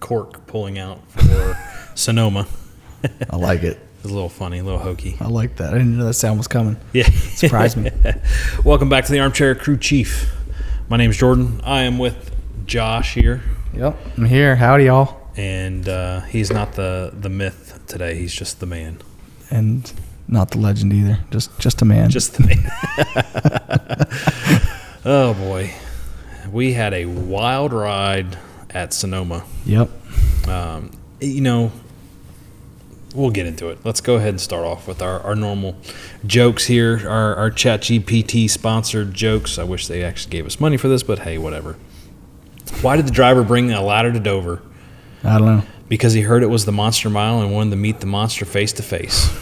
cork pulling out for Sonoma. I like it. It's a little funny, a little hokey. I like that. I didn't know that sound was coming. Yeah. Surprised me. Welcome back to the Armchair Crew Chief. My name's Jordan. I am with Josh here. Yep, I'm here. Howdy, y'all. And he's not the myth today. He's just the man. And not the legend either. Just a man. Just the man. Oh, boy. We had a wild ride at Sonoma. Yep. We'll get into it. Let's go ahead and start off with our normal jokes here, our ChatGPT sponsored jokes. I wish they actually gave us money for this, but hey, whatever. Why did the driver bring a ladder to Dover? I don't know. Because he heard it was the Monster Mile and wanted to meet the monster face to face.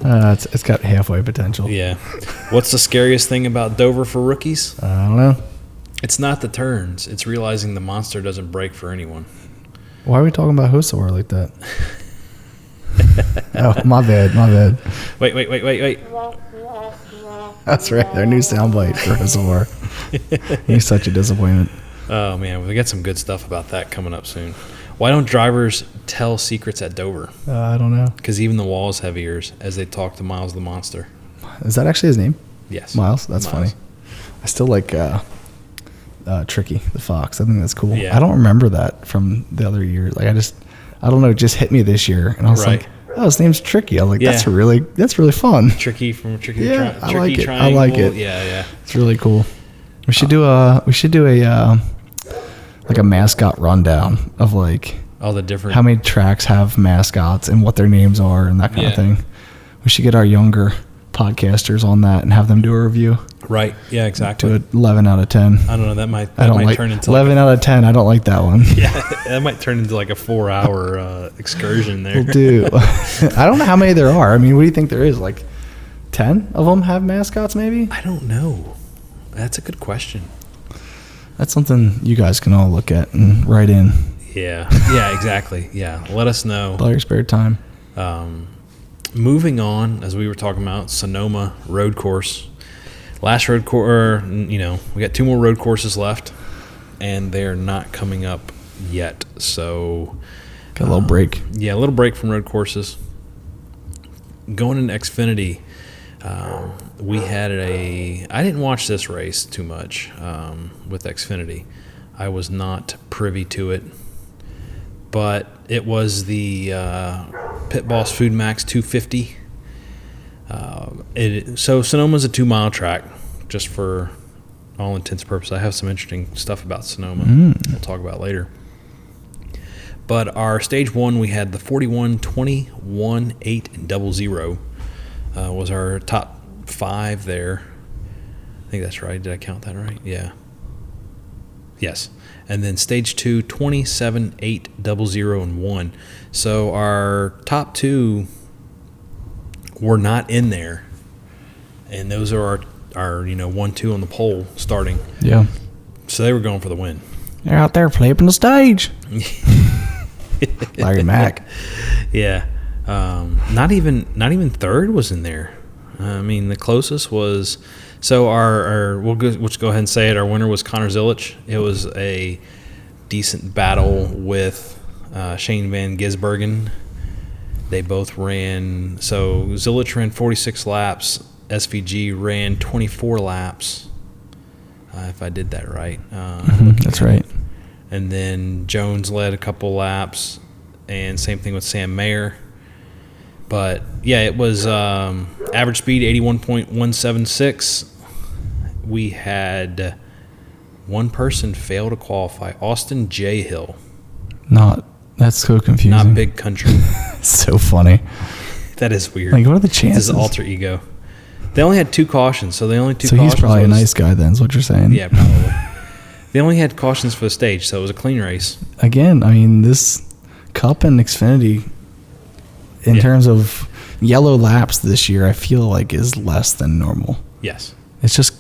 It's got halfway potential. Yeah. What's the scariest thing about Dover for rookies? I don't know. It's not the turns. It's realizing the monster doesn't break for anyone. Why are we talking about Hosoar like that? Oh, my bad. Wait. That's right. Their new soundbite for Hosoar. He's such a disappointment. Oh, man. We got some good stuff about that coming up soon. Why don't drivers tell secrets at Dover? I don't know. Because even the walls have ears as they talk to Miles the Monster. Is that actually his name? Yes. Miles? That's Miles. funny. I still like Tricky the Fox. I think that's cool. Yeah. I don't remember that from the other year. Like I don't know, it just hit me this year. And I was like, oh, his name's Tricky. I was like, Yeah. that's really fun. Tricky from Tricky the Yeah, I like it. Triangle. I like it. Yeah. It's really cool. We should do a like a mascot rundown of like All the different. how many tracks have mascots and what their names are and that kind of thing. We should get our younger podcasters on that and have them do a review. Right. Yeah, exactly. Do it 11 out of 10. I don't know. That might turn into 11 out of 10. I don't like that one. Yeah, that might turn into like a 4-hour excursion there. We'll do. I don't know how many there are. I mean, what do you think there is? Like 10 of them have mascots maybe? I don't know. That's a good question. That's something you guys can all look at and write in. Yeah, exactly. Yeah, let us know. All your spare time. Moving on, as we were talking about, Sonoma road course. Last road course, we got 2 more road courses left, and they're not coming up yet. So, Got a little break. Yeah, a little break from road courses. Going into Xfinity, we had I didn't watch this race too much with Xfinity. I was not privy to it. But it was the Pit Boss Food Max 250. So Sonoma's a 2-mile track, just for all intents and purposes. I have some interesting stuff about Sonoma we'll talk about later. But our stage 1, we had the 41, 21, 8, and 00 was our top 5 there. I think that's right. Did I count that right? Yeah. Yes. And then stage 2, 27, 8, 00, and 1. So our top 2 were not in there. And those are our 1, 2 on the pole starting. Yeah. So they were going for the win. They're out there flipping the stage. Larry Mack. Yeah. Not even third was in there. I mean, the closest was... So we'll go ahead and say it. Our winner was Connor Zilic. It was a decent battle with Shane Van Gisbergen. They both ran. So Zilic ran 46 laps. SVG ran 24 laps. If I did that right. That's right. And then Jones led a couple laps, and same thing with Sam Mayer. But yeah, it was average speed 81.176. We had one person fail to qualify, Austin J. Hill. That's so confusing. Not Big Country. So funny. That is weird. Like, what are the chances? His alter ego. They only had 2 cautions, so So he's probably a nice guy then, is what you're saying. Yeah, probably. They only had cautions for the stage, so it was a clean race. Again, I mean, this Cup and Xfinity, in terms of yellow laps this year, I feel like is less than normal. Yes. It's just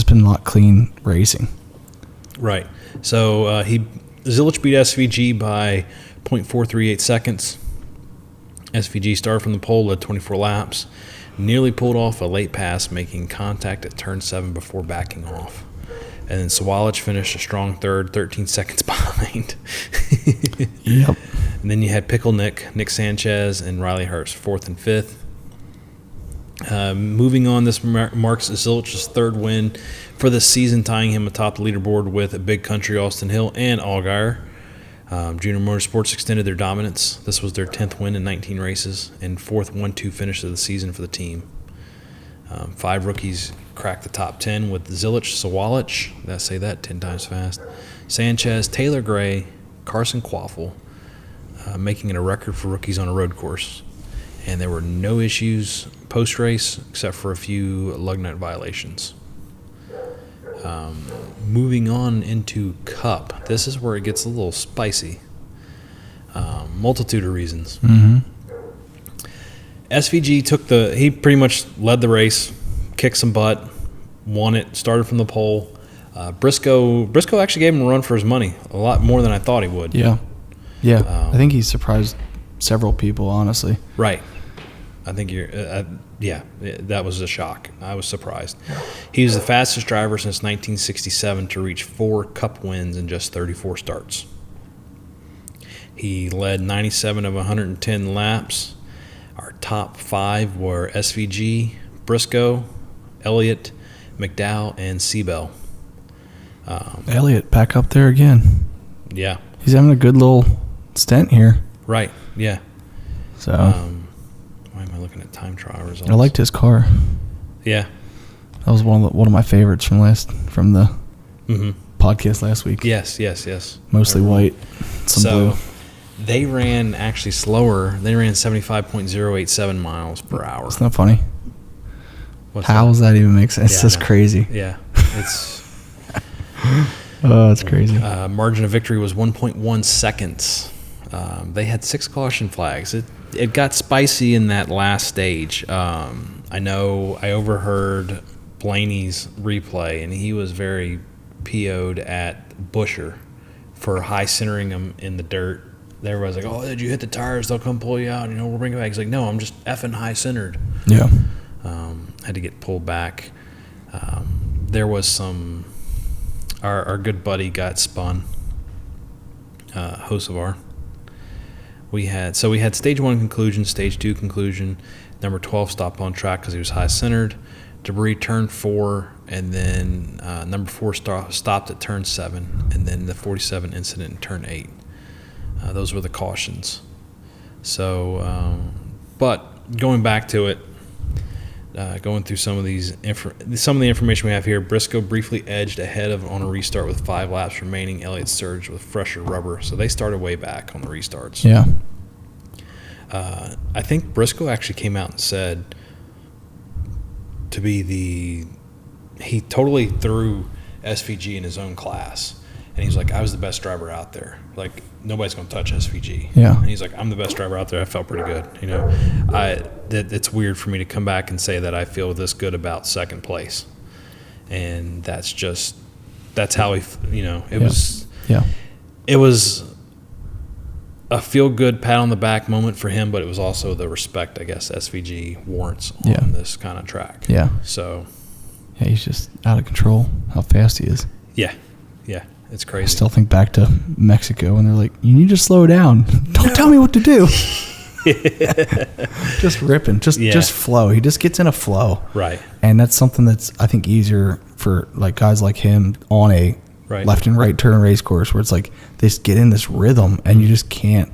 been not clean racing. Right. So Zilic beat SVG by 0.438 seconds. SVG started from the pole, led 24 laps, nearly pulled off a late pass, making contact at turn 7 before backing off. And then Sawalich finished a strong third, 13 seconds behind. behind. Yep. And then you had Pickle Nick Sanchez, and Riley Hurst, 4th and 5th. Moving on, this marks Zilich's 3rd win for the season, tying him atop the leaderboard with Big Country, Austin Hill, and Allgaier. Junior Motorsports extended their dominance. This was their 10th win in 19 races and 4th 1-2 finish of the season for the team. 5 rookies cracked the top 10 with Zilich, Sawalich, let's say that 10 times fast, Sanchez, Taylor Gray, Carson Quaffle, making it a record for rookies on a road course. And there were no issues post-race except for a few lug nut violations. Moving on into Cup, this is where it gets a little spicy. Multitude of reasons. Mm-hmm. SVG he pretty much led the race, kicked some butt, won it, started from the pole. Briscoe actually gave him a run for his money, a lot more than I thought he would. Yeah. I think he surprised several people, honestly. Right. I think that was a shock. I was surprised. He was the fastest driver since 1967 to reach 4 Cup wins in just 34 starts. He led 97 of 110 laps. Our top 5 were SVG, Briscoe, Elliott, McDowell, and Seabell. Elliott back up there again. Yeah. He's having a good little stint here. Right, yeah. So why am I looking at time trial results? I liked his car. Yeah. That was one of my favorites from the podcast last week. Yes. Mostly white, some blue. They ran actually slower. They ran 75.087 miles per hour. It's not funny. How does that even make sense? It's just crazy. Yeah. It's oh, it's crazy. Margin of victory was 1.1 seconds. They had 6 caution flags. It got spicy in that last stage. I know I overheard Blaney's replay, and he was very PO'd at Busher for high centering him in the dirt. Everybody's like, "Oh, did you hit the tires? They'll come pull you out. We'll bring you back." He's like, "No, I'm just effing high centered." Yeah. Had to get pulled back. There was some. Our good buddy got spun. Hocevar. We had stage 1 conclusion, stage 2 conclusion. Number 12 stopped on track because he was high centered. Debris turn 4, and then number 4 stopped at turn 7, and then the 47 incident in turn 8. Those were the cautions. So, but going back to it, going through some of the information we have here, Briscoe briefly edged ahead on a restart with 5 laps remaining. Elliott surged with fresher rubber, so they started way back on the restarts. Yeah. I think Briscoe actually came out and said he totally threw SVG in his own class. And he's like, I was the best driver out there. Like, nobody's going to touch SVG. Yeah. And he's like, I'm the best driver out there. I felt pretty good. It's weird for me to come back and say that I feel this good about second place. And that's how it was. Yeah. It was a feel-good pat on the back moment for him, but it was also the respect, I guess, SVG warrants on this kind of track. Yeah. So. Yeah, he's just out of control how fast he is. Yeah. It's crazy. I still think back to Mexico, and they're like, you need to slow down. Don't tell me what to do. Just ripping. Just flow. He just gets in a flow. Right. And that's something that's, I think, easier for like guys like him on a left and right turn race course where it's like they just get in this rhythm, and you just can't.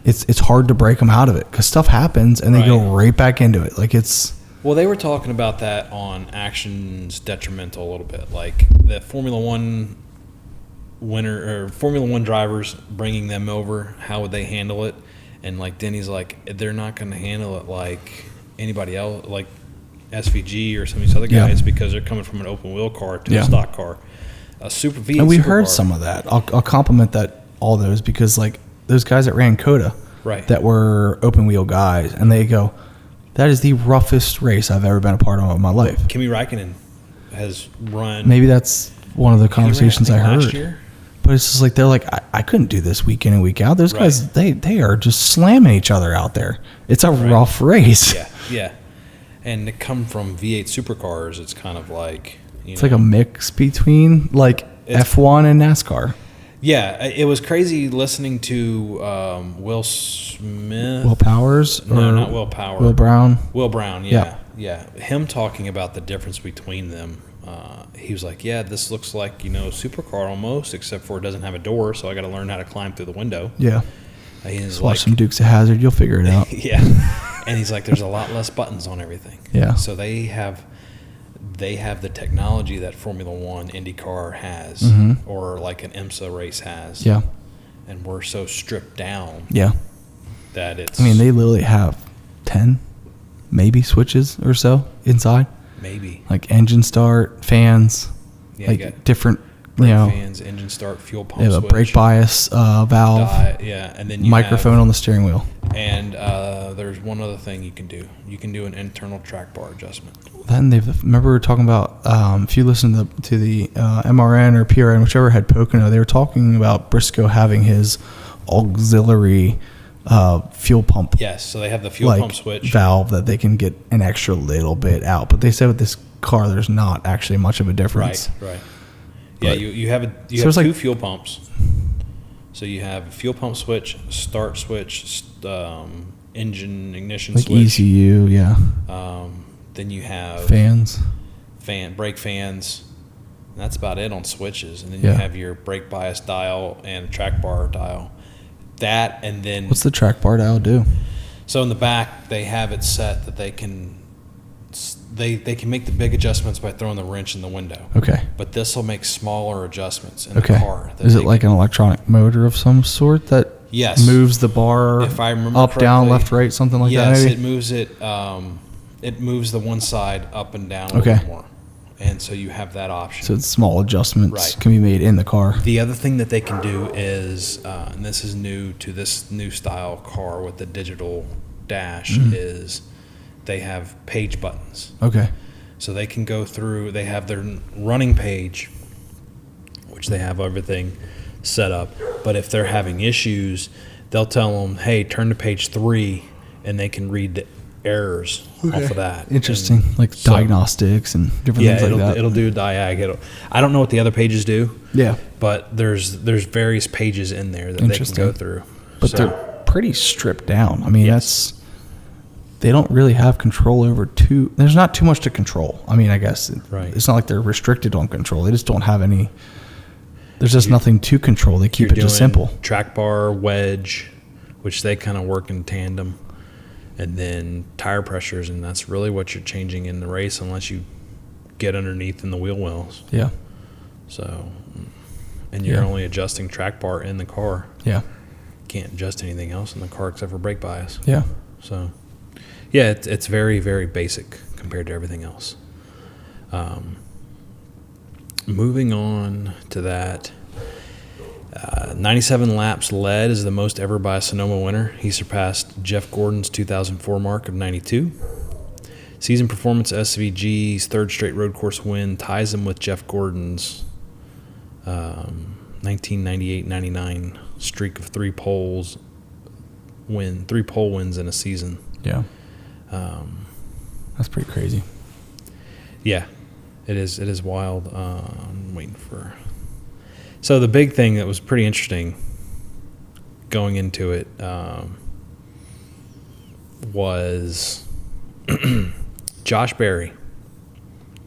It's hard to break them out of it because stuff happens, and they go right back into it. Like it's. Well, they were talking about that on Action's Detrimental a little bit, like the Formula One winner or Formula One drivers, bringing them over, how would they handle it? And like Denny's like, they're not going to handle it like anybody else, like SVG or some of these other guys, because they're coming from an open wheel car to a stock car, a super V8. And we heard some of that. I'll compliment all those because like those guys that ran Coda, that were open wheel guys, and they go, that is the roughest race I've ever been a part of in my life. Kimi Räikkönen has run. Maybe that's one of the conversations I heard. Last year? But it's just like they're like, I couldn't do this week in and week out. Those guys, they are just slamming each other out there. It's a rough race. Yeah. And to come from V8 supercars, it's kind of like, it's like a mix between like F1 and NASCAR. Yeah, it was crazy listening to Will Smith. Will Powers? No, not Will Powers. Will Brown? Will Brown, yeah. Him talking about the difference between them. He was like, yeah, this looks like, supercar almost, except for it doesn't have a door, so I got to learn how to climb through the window. Yeah. He's watch some Dukes of Hazzard, you'll figure it out. Yeah. And he's like, there's a lot less buttons on everything. Yeah. So they have the technology that Formula One IndyCar has, or like an IMSA race has. Yeah. And we're so stripped down. Yeah. That it's. I mean, they literally have 10, maybe switches or so inside. Maybe. Like engine start, fans, yeah, like you got different, fans, engine start, fuel pump. They have a brake bias valve. And then you microphone on the steering wheel. And there's one other thing you can do. You can do an internal track bar adjustment. Then remember we were talking about if you listen to the MRN or PRN, whichever had Pocono, they were talking about Briscoe having his auxiliary fuel pump. Yes, so they have the fuel pump switch valve that they can get an extra little bit out. But they said with this car, there's not actually much of a difference. Right. Yeah, you have two fuel pumps. So you have a fuel pump switch, start switch, engine ignition switch. Like ECU, yeah. Then you have fans, brake fans. And that's about it on switches. And then you have your brake bias dial and track bar dial. That, and then what's the track bar dial do? So in the back, they have it set that they can make the big adjustments by throwing the wrench in the window. Okay. But this will make smaller adjustments in the car. Is it like an electronic motor of some sort that moves the bar if I remember up, down, left, right, something like that? Yes, maybe? it moves it. It moves the one side up and down a little more. And so you have that option. So small adjustments can be made in the car. The other thing that they can do is, and this is new to this new style car with the digital dash, is they have page buttons. Okay. So they can go through, they have their running page, which they have everything set up. But if they're having issues, they'll tell them, hey, turn to page 3, and they can read the errors off of that. Interesting. And like diagnostics and different things like that. It'll do diag. I don't know what the other pages do. Yeah. But there's various pages in there that they can go through. But they're pretty stripped down. I mean, they don't really have control over there's not too much to control. I mean, I guess it's not like they're restricted on control. They just don't have any. There's just nothing to control. They keep it just simple. Track bar, wedge, which they kind of work in tandem. And then tire pressures, and that's really what you're changing in the race unless you get underneath in the wheel wells. Yeah. So, and you're only adjusting track bar in the car. Yeah. Can't adjust anything else in the car except for brake bias. Yeah. So, yeah, it's very, very basic compared to everything else. Moving on to that. 97 laps led is the most ever by a Sonoma winner. He surpassed Jeff Gordon's 2004 mark of 92. Season performance SVG's third straight road course win ties him with Jeff Gordon's 1998-99 streak of 3 pole wins in a season. Yeah. That's pretty crazy. Yeah, it is. It is wild. I'm waiting for. So the big thing that was pretty interesting going into it was Josh Berry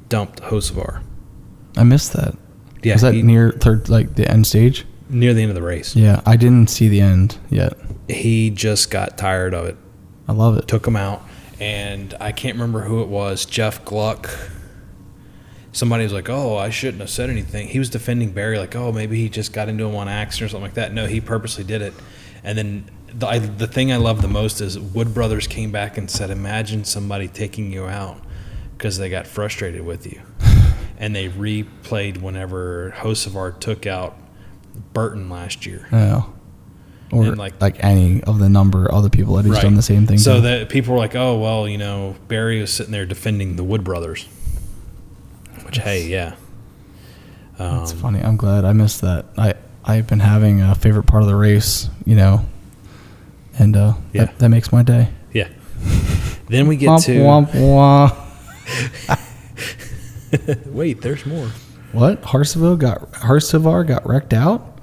dumped Hocevar. I missed that. Yeah, was that near third, like the end stage? Near the end of the race. Yeah, I didn't see the end yet. He just got tired of it. I love it. Took him out, and I can't remember who it was. Jeff Gluck. Somebody was like, oh, I shouldn't have said anything. He was defending Barry like, oh, maybe he just got into him on accident or something like that. No, he purposely did it. And then the thing I love the most is Wood Brothers came back and said, imagine somebody taking you out because they got frustrated with you. And they replayed whenever Hocevar took out Burton last year. Yeah. Or like any of the number of other people that he's done the same thing so to. that people were like, oh, well, Barry was sitting there defending the Wood Brothers. Which, hey, yeah. That's funny. I'm glad I missed that. I've been having a favorite part of the race, and that makes my day. Yeah. Then we get to... Womp, Wait, there's more. What? Harcevar got wrecked out?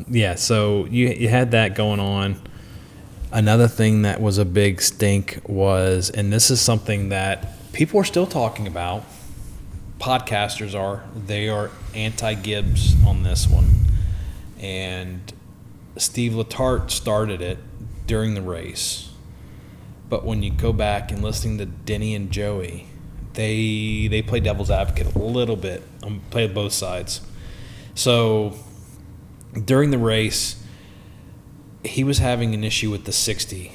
Yeah, so you had that going on. Another thing that was a big stink was, and this is something that people are still talking about, podcasters they are anti-Gibbs on this one. And Steve Letarte started it during the race. But when you go back and listening to Denny and Joey, they play devil's advocate a little bit. Play both sides. So during the race, he was having an issue with the 60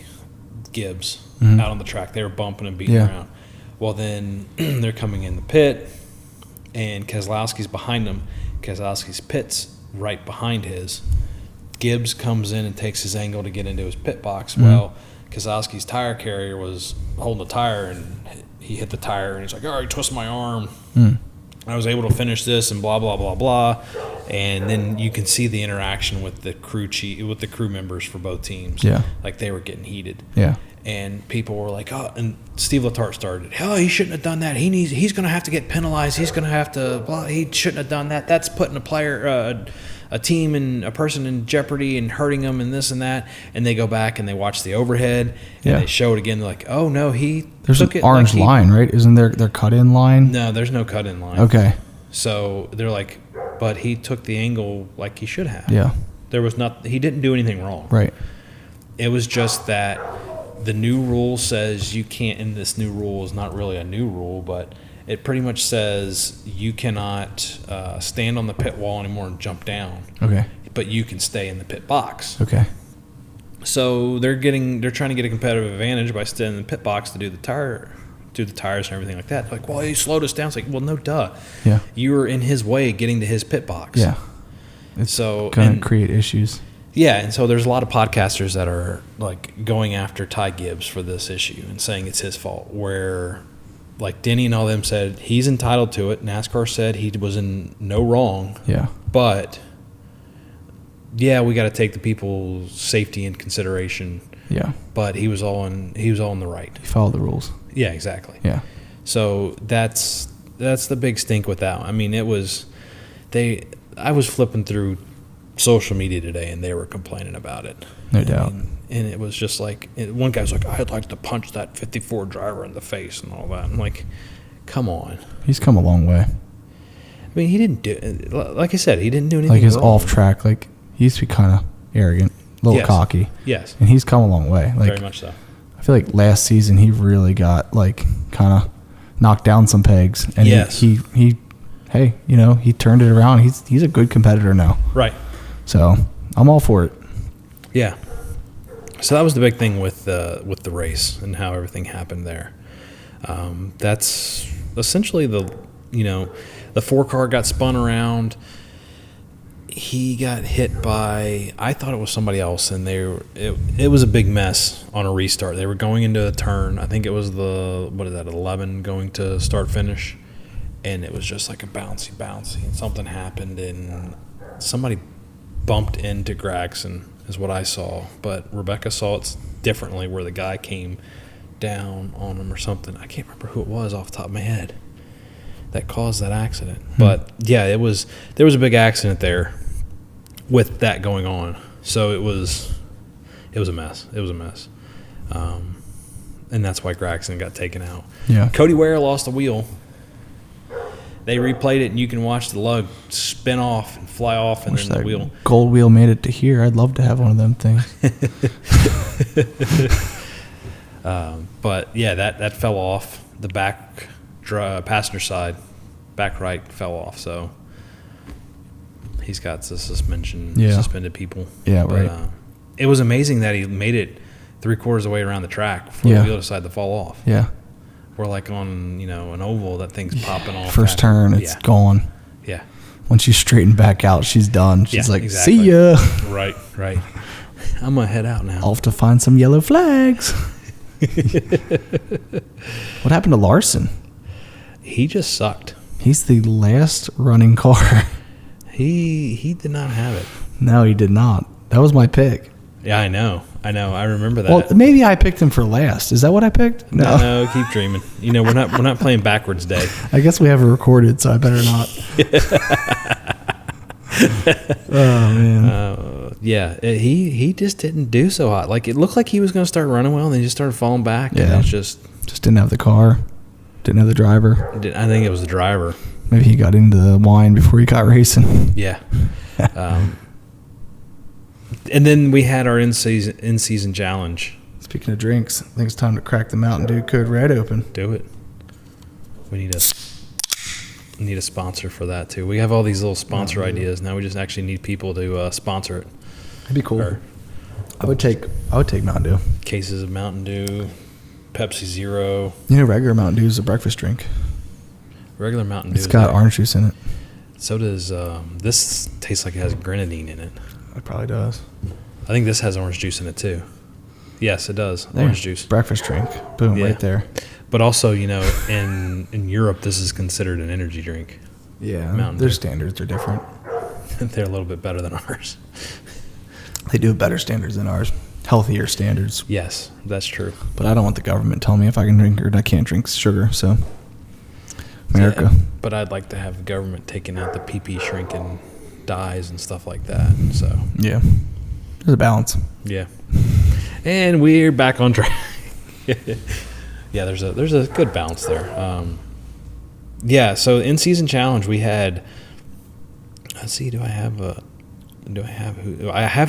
Gibbs out on the track. They were bumping and beating around. Well, then they're coming in the pit, and Keselowski's behind them. Keselowski's pit's right behind his. Gibbs comes in and takes his angle to get into his pit box. Well, Keselowski's tire carrier was holding the tire, and he hit the tire, and he's like, all right, twist my arm. I was able to finish this, and blah, blah, blah, blah. And then you can see the interaction with the crew members for both teams. Yeah. Like, they were getting heated. Yeah. And people were like, oh, and Steve Letarte started, oh, he shouldn't have done that. He's going to have to get penalized. He's going to have to, blah, he shouldn't have done that. That's putting a team and a person in jeopardy and hurting them and this and that. And they go back and they watch the overhead and they show it again. They're like, oh, no, there's took an orange line, right? Isn't there cut-in line? No, there's no cut-in line. Okay. So they're like, but he took the angle like he should have. Yeah. He didn't do anything wrong. Right. It was just that the new rule says you can't, and this new rule is not really a new rule, but it pretty much says you cannot stand on the pit wall anymore and jump down. Okay. But you can stay in the pit box. Okay. So they're trying to get a competitive advantage by staying in the pit box to do the tires and everything like that. Like, well, he slowed us down. It's like, well, no, duh. Yeah. You were in his way getting to his pit box. Yeah. It's going to create issues. Yeah, and so there's a lot of podcasters that are like going after Ty Gibbs for this issue and saying it's his fault, where like Denny and all them said he's entitled to it. NASCAR said he was in no wrong. Yeah. But yeah, we got to take the people's safety in consideration. Yeah. But he was all in the right. He followed the rules. Yeah, exactly. Yeah. So that's the big stink with that. I mean, I was flipping through social media today, and they were complaining about it. No doubt. And it was just like, one guy's like, I'd like to punch that 54 driver in the face and all that. I'm like, come on. He's come a long way. I mean, he didn't do, like I said, he didn't do anything like his wrong. Off track, like he used to be kind of arrogant, a little cocky. Yes. And he's come a long way. Like, very much so. I feel like last season he really got like kind of knocked down some pegs. And he hey, he turned it around. He's a good competitor now. Right. So I'm all for it. Yeah. So that was the big thing with the race and how everything happened there. That's essentially the 4-car got spun around. He got hit by, I thought it was somebody else, and it was a big mess on a restart. They were going into a turn. I think it was 11 going to start finish, and it was just like a bouncy, and something happened, and somebody bumped into Gragson is what I saw, but Rebecca saw it differently, where the guy came down on him or something. I can't remember who it was off the top of my head that caused that accident. But yeah, there was a big accident there with that going on. So it was a mess. It was a mess. And that's why Gragson got taken out. Yeah. Cody Ware lost a wheel. They replayed it, and you can watch the lug spin off and fly off, and then the wheel. Gold wheel made it to here. I'd love to have one of them things. But yeah, that fell off. The back passenger side, back right, fell off. So he's got the suspended people. Yeah, but, right. It was amazing that he made it 3/4 of the way around the track before the wheel decided to fall off. Yeah. We're like on, an oval, that thing's popping off. First turn, it's gone. Yeah. Once you straighten back out, she's done. She's like, exactly. See ya. Right. I'm going to head out now. Off to find some yellow flags. What happened to Larson? He just sucked. He's the last running car. He did not have it. No, he did not. That was my pick. Yeah, I know. I remember that. Well, maybe I picked him for last. Is that what I picked? No, keep dreaming. We're not playing backwards day. I guess we have it recorded, so I better not. Oh man. Yeah, he just didn't do so hot. Like, it looked like he was going to start running well, and then he just started falling back. Yeah, and it's just didn't have the car, didn't have the driver. I think it was the driver. Maybe he got into the wine before he got racing. Yeah. And then we had our in-season challenge. Speaking of drinks, I think it's time to crack the Mountain Dew Code Red open. Do it. We need a sponsor for that too. We have all these little sponsor ideas. Now we just actually need people to sponsor it. That'd be cool. I would take Mountain Dew. Cases of Mountain Dew, Pepsi Zero. Regular Mountain Dew is a breakfast drink. Regular Mountain Dew. It's got orange juice in it. So does this. Tastes like it has grenadine in it. It probably does. I think this has orange juice in it too. Yes, it does. Orange juice. Breakfast drink. Boom, right there. But also, in Europe, this is considered an energy drink. Yeah, their standards are different. They're a little bit better than ours. They do have better standards than ours. Healthier standards. Yes, that's true. But I don't want the government telling me if I can drink or I can't drink sugar, so America. Yeah, but I'd like to have the government taking out the PP shrinking dyes and stuff like that. So yeah, there's a balance. Yeah, and we're back on track. Yeah, there's a good balance there. Yeah, so in-season challenge we had. Let's see, I have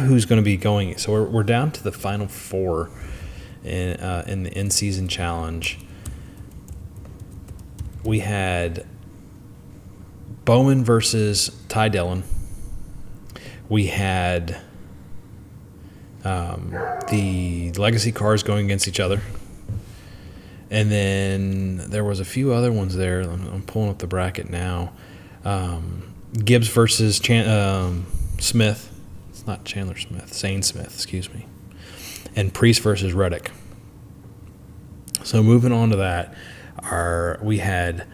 who's going to be going. So we're down to the final four in the in-season challenge. We had Bowman versus Ty Dillon. We had the legacy cars going against each other. And then there was a few other ones there. I'm pulling up the bracket now. Gibbs versus Smith. It's not Chandler Smith. Zane Smith, excuse me. And Priest versus Reddick. So moving on to that, we had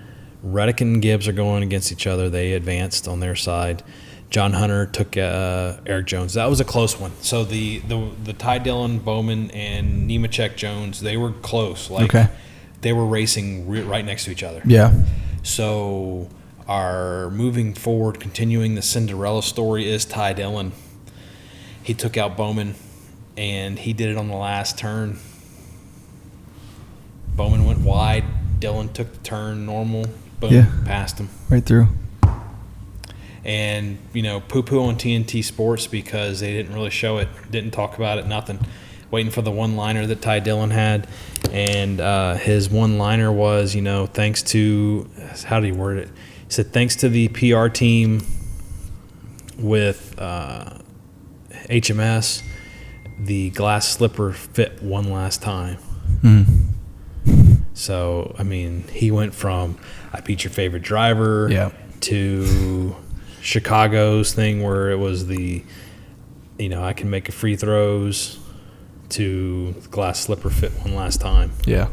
Reddick and Gibbs are going against each other. They advanced on their side. John Hunter took Eric Jones. That was a close one. So the Ty Dillon, Bowman, and Nemechek Jones, they were close. They were racing right next to each other. Yeah. So our moving forward, continuing the Cinderella story is Ty Dillon. He took out Bowman, and he did it on the last turn. Bowman went wide. Dillon took the turn normal. Boom, passed him. Right through. And, poo-poo on TNT Sports because they didn't really show it, didn't talk about it, nothing. Waiting for the one-liner that Ty Dillon had. And his one-liner was, thanks to, how did he word it? He said, thanks to the PR team with HMS, the glass slipper fit one last time. So, he went from I beat your favorite driver to Chicago's thing where it was the, I can make a free throws to the glass slipper fit one last time. Yeah.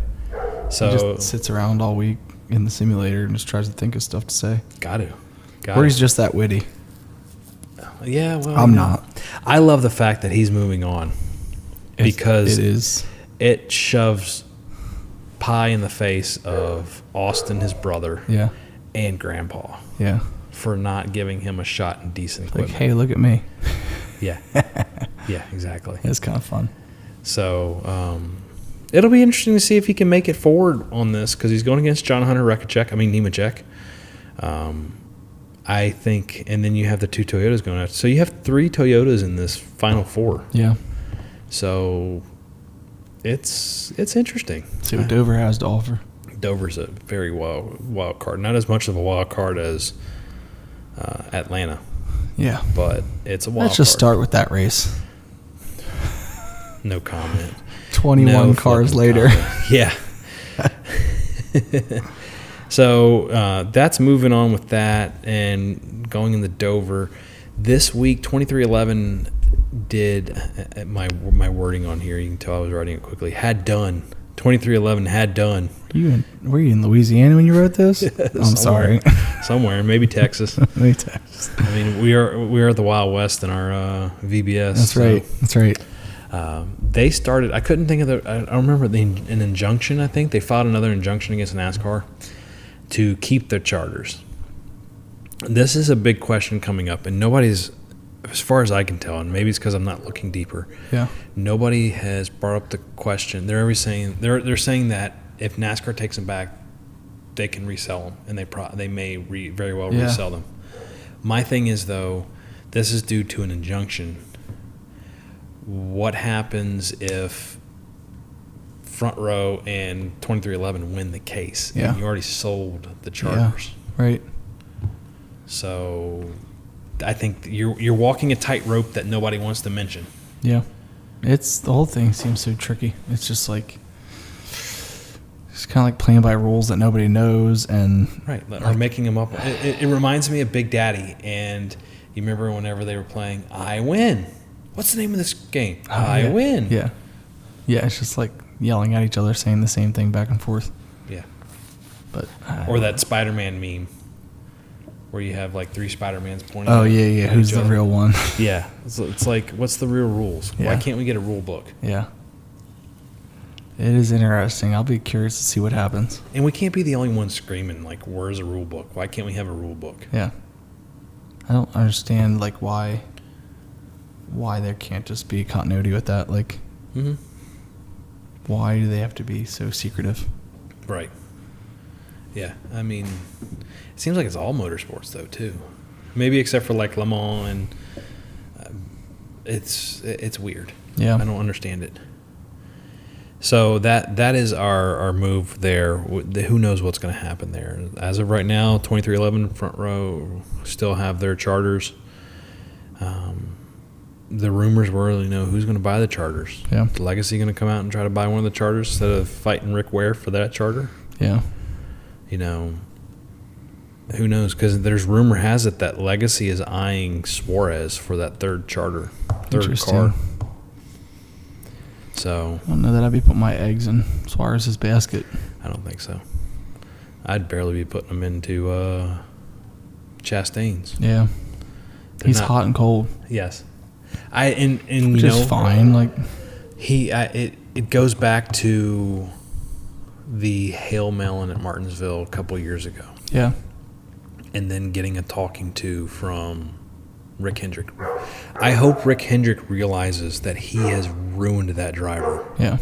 So he just sits around all week in the simulator and just tries to think of stuff to say. Got to. Or he's just that witty. Yeah, well. I'm not. I love the fact that he's moving on because it shoves pie in the face of Austin, his brother, and Grandpa. Yeah. For not giving him a shot in decent equipment. Like, hey, look at me. Yeah. Yeah, exactly. It's kind of fun. So it'll be interesting to see if he can make it forward on this because he's going against John Hunter Nemechek. I think, and then you have the two Toyotas going out. So you have 3 Toyotas in this final 4. Yeah. So it's interesting. See what Dover has to offer. Dover's a very wild card. Not as much of a wild card as Atlanta. Yeah. But it's a wild card. Let's just start with that race. No comment. 21 cars later. Yeah. So that's moving on with that and going in the Dover. This week, 2311 did, my wording on here, you can tell I was writing it quickly, had done. 2311 had done. Were you in Louisiana when you wrote this? I'm sorry. Somewhere, maybe Texas. Maybe Texas. We are the Wild West in our VBS. That's right. That's right. They started. I couldn't think of I don't remember an injunction. I think they filed another injunction against NASCAR to keep their charters. This is a big question coming up, and nobody's, as far as I can tell, and maybe it's because I'm not looking deeper. Yeah. Nobody has brought up the question. They're always saying they're saying that if NASCAR takes them back, they can resell them, and they may very well resell them. My thing is, though, this is due to an injunction. What happens if Front Row and 2311 win the case? Yeah. And you already sold the charters. Yeah, right. So I think you're walking a tightrope that nobody wants to mention. Yeah. The whole thing seems so tricky. It's just like, it's kind of like playing by rules that nobody knows, and or making them up. It reminds me of Big Daddy, and you remember whenever they were playing I Win. What's the name of this game? I Win. Yeah. Yeah, it's just like yelling at each other, saying the same thing back and forth. Yeah. But or that Spider-Man meme where you have like 3 Spider-Mans pointing. Oh, yeah. Who's the real one? Yeah. It's like, what's the real rules? Yeah. Why can't we get a rule book? Yeah. It is interesting. I'll be curious to see what happens. And we can't be the only ones screaming, like, where's a rule book? Why can't we have a rule book? Yeah. I don't understand, like, why there can't just be continuity with that. Like, why do they have to be so secretive? Right. Yeah. I mean, it seems like it's all motorsports, though, too. Maybe except for, like, Le Mans, and it's weird. Yeah. I don't understand it. So that is our move there. Who knows what's going to happen there? As of right now, 2311 Front Row still have their charters. The rumors were, who's going to buy the charters. Yeah. Is Legacy going to come out and try to buy one of the charters instead of fighting Rick Ware for that charter? Yeah. Who knows? Because there's rumor has it that Legacy is eyeing Suarez for that third charter, third car. So I don't know that I'd be putting my eggs in Suarez's basket. I don't think so. I'd barely be putting them into Chastain's. Yeah. He's hot and cold. Yes. Which is fine. Like it goes back to the hail melon at Martinsville a couple years ago. Yeah. And then getting a talking to from Rick Hendrick. I hope Rick Hendrick realizes that he has ruined that driver. Yeah.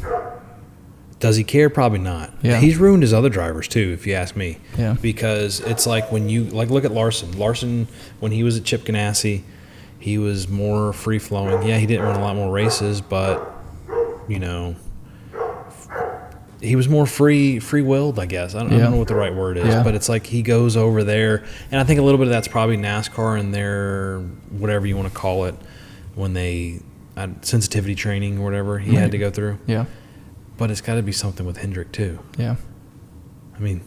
Does he care? Probably not. Yeah. He's ruined his other drivers too, if you ask me. Yeah. Because it's like when you look at Larson. Larson, when he was at Chip Ganassi, he was more free flowing. Yeah, he didn't run a lot more races, but he was more free-willed, I guess. I don't know what the right word is, but it's like he goes over there, and I think a little bit of that's probably NASCAR and their whatever you want to call it, when they sensitivity training or whatever he had to go through. Yeah. But it's got to be something with Hendrick too. Yeah. I mean,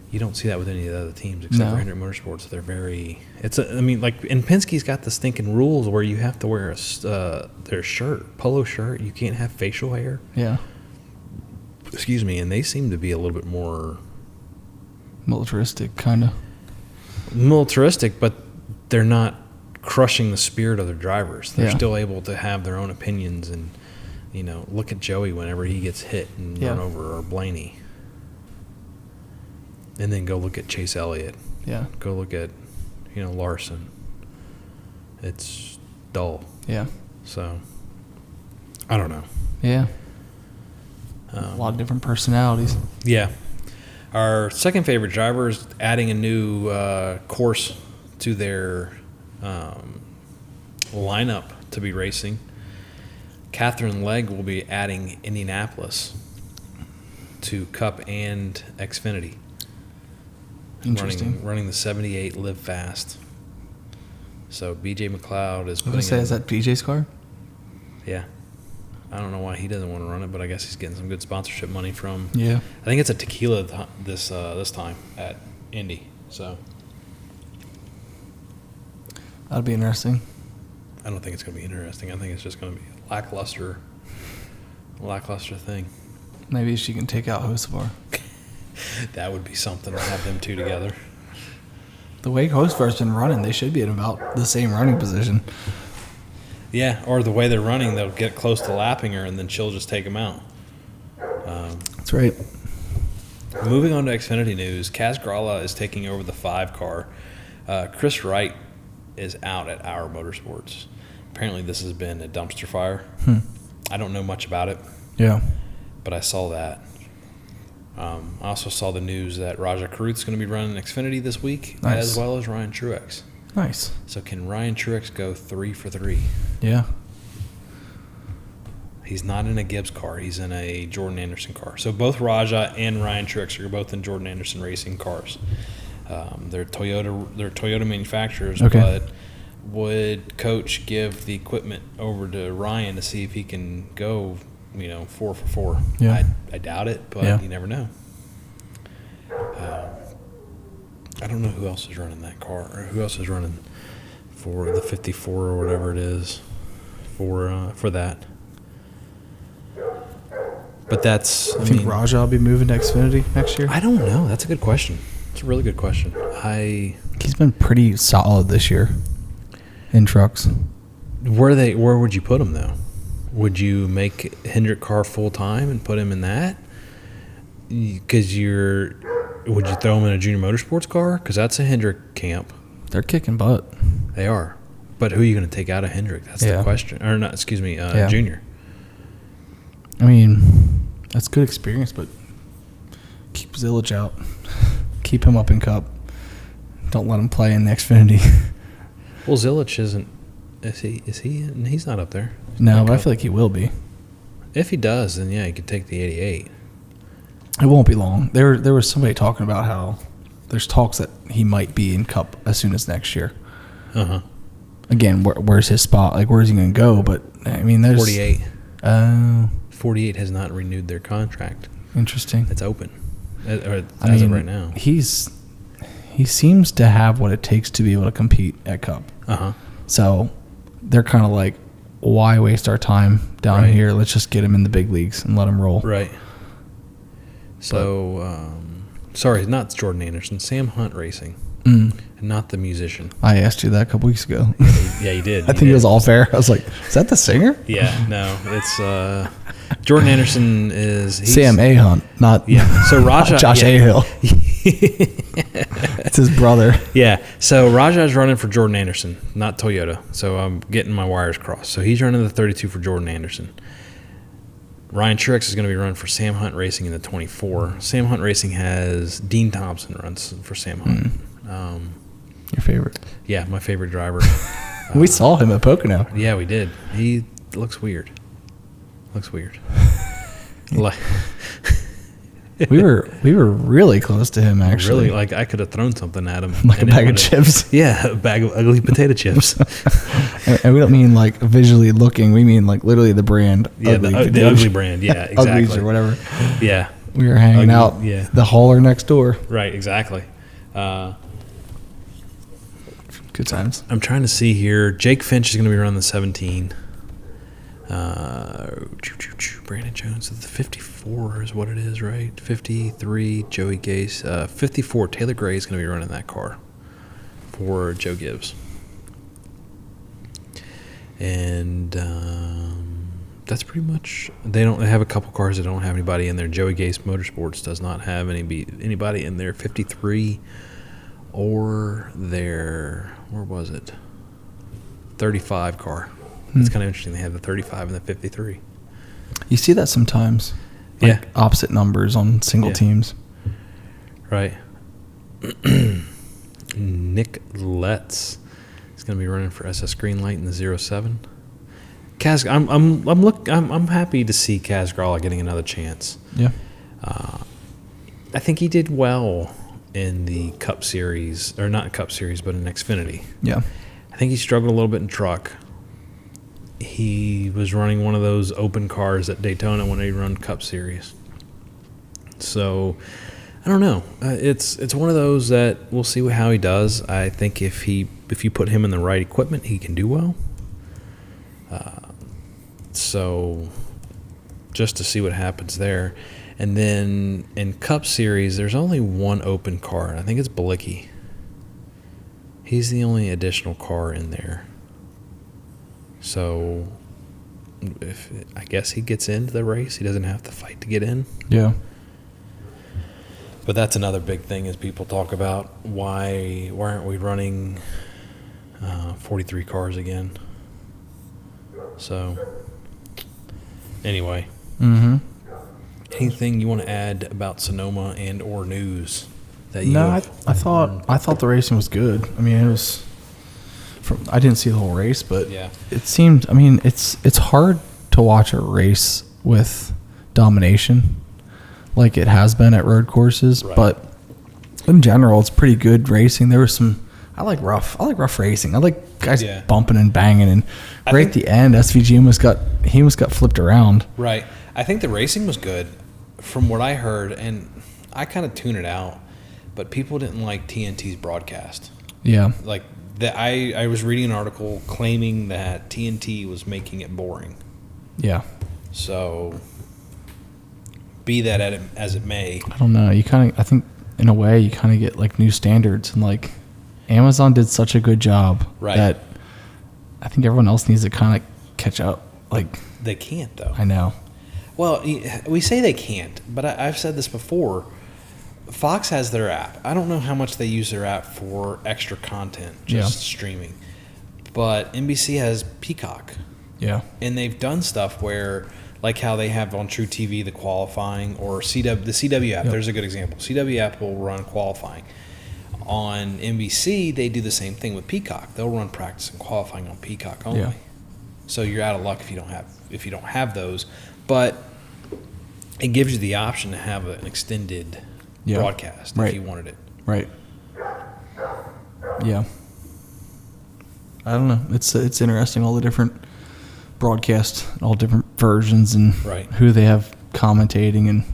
you don't see that with any of the other teams except for Hendrick Motorsports. They're very. And Penske's got the stinking rules where you have to wear their shirt, polo shirt. You can't have facial hair. Yeah. Excuse me, and they seem to be a little bit more militaristic, kind of. Militaristic, but they're not crushing the spirit of their drivers. They're still able to have their own opinions, and look at Joey whenever he gets hit and run over, or Blaney, and then go look at Chase Elliott. Yeah. Go look at Larson. It's dull. Yeah. So I don't know. Yeah. A lot of different personalities. Yeah. Our second favorite driver is adding a new course to their lineup to be racing. Catherine Legg will be adding Indianapolis to Cup and Xfinity. Interesting. Running the 78 Live Fast. So BJ McLeod is putting. I was going to say, is that BJ's car? Yeah. I don't know why he doesn't want to run it, but I guess he's getting some good sponsorship money from. Yeah. I think it's a tequila this time at Indy. So that'd be interesting. I don't think it's going to be interesting. I think it's just going to be a lackluster thing. Maybe she can take out Hocevar. That would be something to have them two together. The way Hocevar's been running, they should be in about the same running position. Yeah, or the way they're running, they'll get close to lapping her, and then she'll just take them out. That's right. Moving on to Xfinity news, Kaz Grala is taking over the 5 car. Chris Wright is out at Our Motorsports. Apparently this has been a dumpster fire. I don't know much about it. Yeah. But I saw that. I also saw the news that Raja Karuth's going to be running Xfinity this week, as well as Ryan Truex. Nice. So can Ryan Truex go 3 for 3? Yeah. He's not in a Gibbs car. He's in a Jordan Anderson car. So both Raja and Ryan Truex are both in Jordan Anderson racing cars. They're Toyota manufacturers, but would Coach give the equipment over to Ryan to see if he can go, 4 for 4? Yeah. I doubt it, but you never know. I don't know who else is running that car, or who else is running for the 54 or whatever it is for that. But that's. I think Raja will be moving to Xfinity next year. I don't know. That's a good question. It's a really good question. He's been pretty solid this year in trucks. Where would you put him though? Would you make Hendrick car full time and put him in that? Because would you throw him in a junior motorsports car? Because that's a Hendrick camp. They're kicking butt. They are. But who are you going to take out of Hendrick? That's the question. Or not, excuse me, junior. I mean, that's good experience, but keep Zilich out. Keep him up in Cup. Don't let him play in the Xfinity. Well, Zilich isn't. Is he? He's not up there. No, but I feel like he will be. If he does, then he could take the 88. It won't be long. There was somebody talking about how there's talks that he might be in Cup as soon as next year. Again, where's his spot? Like, where's he going to go? But I mean, there's 48. 48 has not renewed their contract. Interesting. It's open as of right now. He seems to have what it takes to be able to compete at Cup. So they're kind of like, why waste our time down here? Let's just get him in the big leagues and let him roll. Right. So, sorry, not Jordan Anderson, Sam Hunt Racing, and not the musician. I asked you that a couple weeks ago. Yeah, you did. I think it was all fair. I was like, is that the singer? Yeah, no, it's Jordan Anderson is Sam A. Hunt, not So Raja, Josh A. Hill. It's his brother. Yeah. So Raja is running for Jordan Anderson, not Toyota. So I'm getting my wires crossed. So he's running the 32 for Jordan Anderson. Ryan Truex is going to be running for Sam Hunt Racing in the 24. Sam Hunt Racing has Dean Thompson runs for Sam Hunt. Your favorite? Yeah, my favorite driver. We saw him at Pocono. Yeah, we did. He looks weird. We were really close to him, actually. Really, like I could have thrown something at him. Like a bag of chips? Yeah, a bag of ugly potato chips. And we don't mean like visually looking. We mean like literally the brand. Yeah, the ugly brand. Yeah, exactly. Uglies or whatever. Yeah. We were hanging out the hauler next door. Right, exactly. Good times. I'm trying to see here. Jake Finch is going to be running the 17. Brandon Jones, the 54 is what it is, right? 53, Joey Gase. 54, Taylor Gray is going to be running that car for Joe Gibbs. And that's pretty much. They have a couple cars that don't have anybody in there. Joey Gase Motorsports does not have anybody in their 53 or their, where was it? 35 car. It's kind of interesting. They have the 35 and the 53. You see that sometimes. Like opposite numbers on single teams. Right. Nick Letts is going to be running for SS Greenlight in the 07. Kaz, I'm happy to see Kaz Grala getting another chance. Yeah. I think he did well in the Cup Series, or not Cup Series, but in Xfinity. Yeah. I think he struggled a little bit in truck. He was running one of those open cars at Daytona when he run Cup Series. So, I don't know. It's one of those that we'll see how he does. I think if you put him in the right equipment, he can do well. So, just to see what happens there. And then in Cup Series, there's only one open car. I think it's Bilicki. He's the only additional car in there. So if I guess he gets into the race, he doesn't have to fight to get in. Yeah. But that's another big thing is people talk about why aren't we running 43 cars again? So anyway, anything you want to add about Sonoma and or news that you? No, I thought the racing was good. I mean, it was. I didn't see the whole race, but it seemed. I mean, it's hard to watch a race with domination, like it has been at road courses. Right. But in general, it's pretty good racing. There was some. I like rough racing. I like guys bumping and banging, and at the end, SVG almost got flipped around. Right. I think the racing was good, from what I heard, and I kind of tune it out. But people didn't like TNT's broadcast. Yeah. Like. I was reading an article claiming that TNT was making it boring. Yeah. So, be that as it may. I don't know. I think in a way you kind of get like new standards, and like Amazon did such a good job that I think everyone else needs to kind of catch up. Like they can't though. I know. Well, we say they can't, but I've said this before. Fox has their app. I don't know how much they use their app for extra content, just streaming. But NBC has Peacock. Yeah. And they've done stuff where, like how they have on True TV the qualifying, or the CW app. Yep. There's a good example. CW app will run qualifying. On NBC, they do the same thing with Peacock. They'll run practice and qualifying on Peacock only. Yeah. So you're out of luck if you don't have those. But it gives you the option to have an extended broadcast if you wanted it. Right. Yeah. I don't know. It's interesting, all the different broadcasts, all different versions, and who they have commentating. And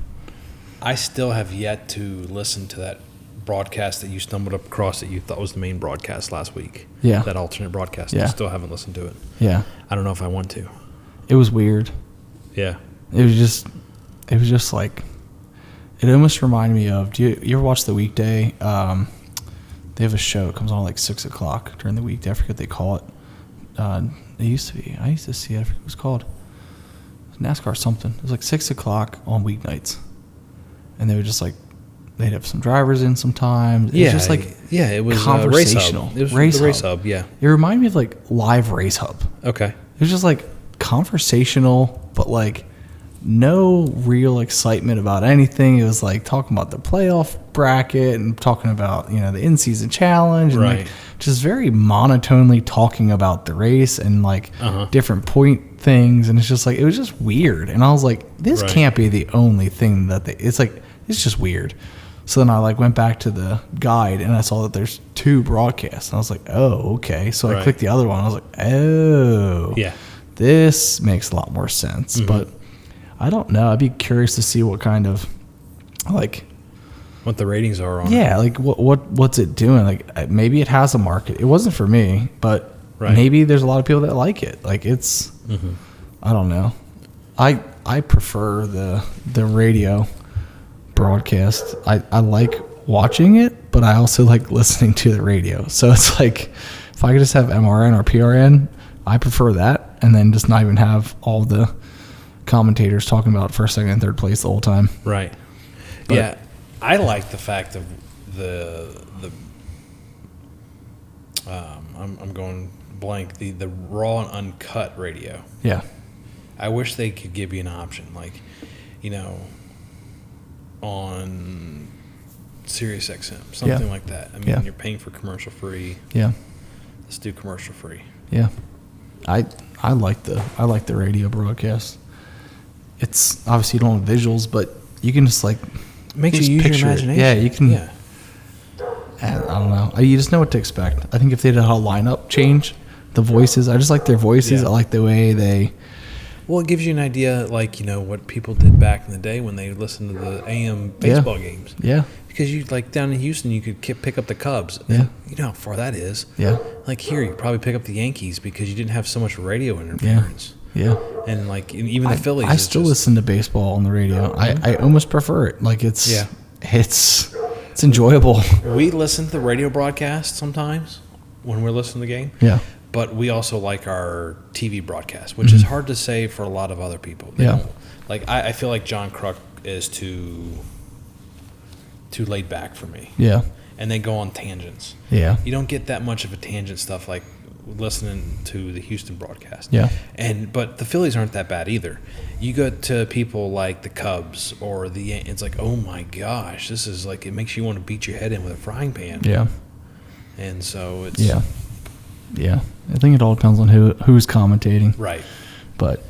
I still have yet to listen to that broadcast that you stumbled across that you thought was the main broadcast last week. Yeah. That alternate broadcast. I still haven't listened to it. Yeah. I don't know if I want to. It was weird. Yeah. It was just like, it almost reminded me of, you ever watch The Weekday? They have a show. It comes on like 6 o'clock during the weekday. I forget what they call it. It used to be. I used to see it. I forget what it was called. It was NASCAR something. It was like 6 o'clock on weeknights. And they would just like, they'd have some drivers in sometimes. It was just like it was conversational. Race Hub. It was the Race Hub, yeah. It reminded me of like live Race Hub. Okay. It was just like conversational, but like no real excitement about anything. It was like talking about the playoff bracket and talking about, the in-season challenge, and like just very monotonely talking about the race and like different point things. And it's just like, it was just weird. And I was like, this can't be the only thing that it's just weird. So then I like went back to the guide and I saw that there's 2 broadcasts. And I was like, oh, okay. So I clicked the other one. I was like, oh, this makes a lot more sense. Mm-hmm. But I don't know. I'd be curious to see what kind of what the ratings are on. Yeah, like what's it doing? Like maybe it has a market. It wasn't for me, but maybe there's a lot of people that like it. Like it's I don't know. I prefer the radio broadcast. I like watching it, but I also like listening to the radio. So it's like if I could just have MRN or PRN, I prefer that, and then just not even have all the commentators talking about first, second, and third place the whole time. Right. But yeah, I like the fact of the I'm going blank, the raw and uncut radio. Yeah. I wish they could give you an option, like, on Sirius XM, something like that. I mean, you're paying for commercial free. Yeah. Let's do commercial free. Yeah. I like the radio broadcast. It's obviously you don't have visuals, but you can just like makes you use your imagination. Yeah, you can. Yeah. I don't know. You just know what to expect. I think if they did a lineup change, the voices. I just like their voices. Yeah. I like the way they. Well, it gives you an idea, like what people did back in the day when they listened to the AM baseball games. Yeah. Because you down in Houston, you could pick up the Cubs. Yeah. You know how far that is. Yeah. Like here, you probably pick up the Yankees because you didn't have so much radio interference. Yeah. And even the Phillies. I still listen to baseball on the radio. I almost prefer it. Like it's enjoyable. We listen to the radio broadcast sometimes when we're listening to the game. Yeah. But we also like our TV broadcast, which is hard to say for a lot of other people. They don't, like I feel like John Kruk is too laid back for me. Yeah. And they go on tangents. Yeah. You don't get that much of a tangent stuff like listening to the Houston broadcast. Yeah. But the Phillies aren't that bad either. You go to people like the Cubs or it's like, oh my gosh, this is like, it makes you want to beat your head in with a frying pan. Yeah. And so it's Yeah. I think it all depends on who's commentating. right. But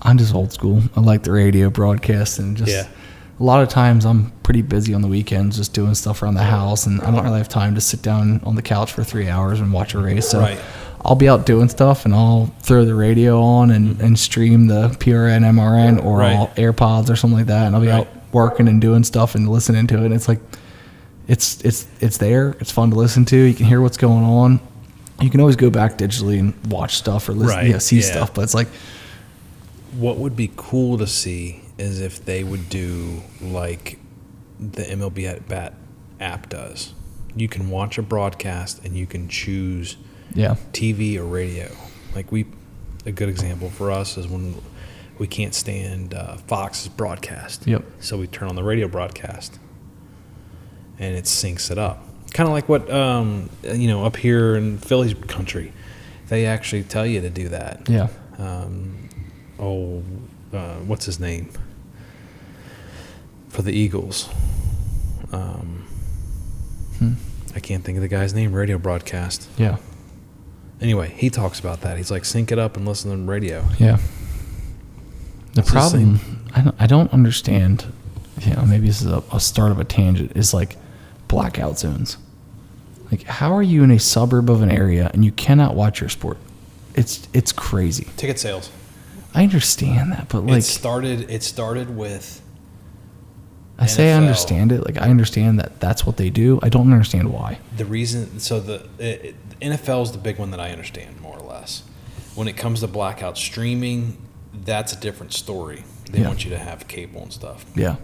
I'm just old school. I like the radio broadcast and just a lot of times I'm pretty busy on the weekends just doing stuff around the house, and I don't really have time to sit down on the couch for 3 hours and watch a race. So I'll be out doing stuff and I'll throw the radio on and stream the PRN, MRN, or AirPods or something like that, and I'll be out working and doing stuff and listening to it. And it's like it's there. It's fun to listen to. You can hear what's going on. You can always go back digitally and watch stuff or listen, see stuff, but it's like, what would be cool to see is if they would do like the MLB at Bat app does. You can watch a broadcast and you can choose TV or radio. Like a good example for us is when we can't stand Fox's broadcast. Yep. So we turn on the radio broadcast and it syncs it up. Kind of like what, up here in Phillies country, they actually tell you to do that. Yeah. What's his name? For the Eagles. I can't think of the guy's name, radio broadcast. Yeah. Anyway, he talks about that. He's like, sync it up and listen to the radio. Yeah. The problem, I don't understand, maybe this is a start of a tangent, is like blackout zones. Like, how are you in a suburb of an area and you cannot watch your sport? It's crazy. Ticket sales. I understand that, but like it started with I say NFL. I understand it. Like, I understand that that's what they do. I don't understand why. The reason, so the NFL is the big one that I understand more or less. When it comes to blackout streaming, that's a different story. They want you to have cable and stuff. Yeah.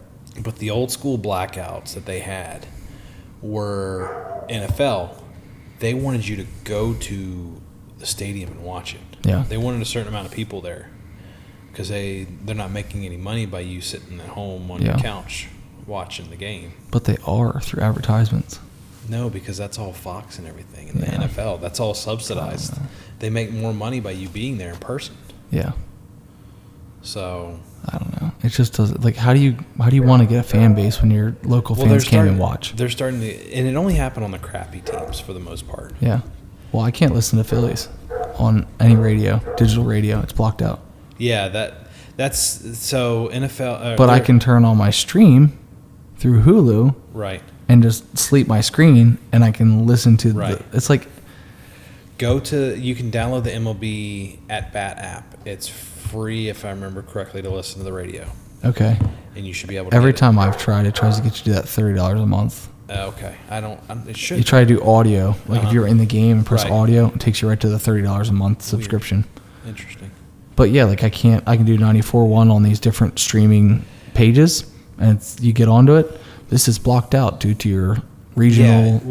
But the old school blackouts that they had were NFL. They wanted you to go to the stadium and watch it. Yeah. They wanted a certain amount of people there because they're not making any money by you sitting at home on your couch watching the game. But they are through advertisements. No, because that's all Fox and everything in the NFL. That's all subsidized. They make more money by you being there in person. Yeah. So I don't know. It just doesn't, like, how do you want to get a fan base when your local fans can't even watch? They're starting to, and it only happened on the crappy teams for the most part. Yeah. Well, I can't listen to Phillies on any radio, digital radio. It's blocked out. Yeah, that's so NFL. But I can turn on my stream through Hulu, right, and just sleep my screen, and I can listen to it's like, you can download the MLB at Bat app. It's free, if I remember correctly, to listen to the radio. Okay. And you should be able to. Every time I've tried, it tries to get you to do that $30 a month. Okay. It should. You try to do audio. Like if you're in the game and press audio, it takes you right to the $30 a month subscription. Weird. Interesting. But yeah, like I can do 94.1 on these different streaming pages, and you get onto it. This is blocked out due to your regional.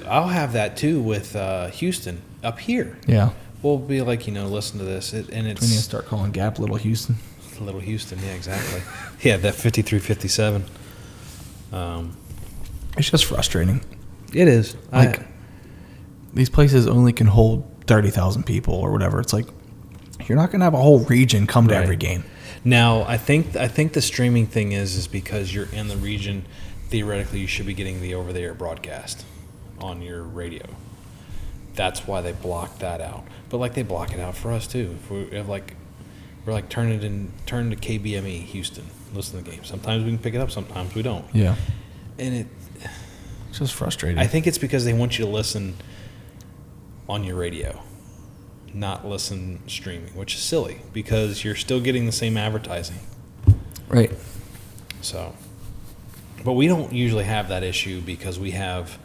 I'll have that too with Houston up here. Yeah. We'll be like, listen to this, and it's. We need to start calling Gap Little Houston. Little Houston, yeah, exactly. Yeah, that 5357. It's just frustrating. It is. These places only can hold 30,000 people or whatever. It's like, you're not going to have a whole region come to every game. Now, I think the streaming thing is because you're in the region, theoretically you should be getting the over-the-air broadcast on your radio. That's why they block that out. But like they block it out for us too. If we're turn to KBME Houston, listen to the game. Sometimes we can pick it up, sometimes we don't. Yeah. And it's just frustrating. I think it's because they want you to listen on your radio, not listen streaming, which is silly because you're still getting the same advertising. Right. So, but we don't usually have that issue because we have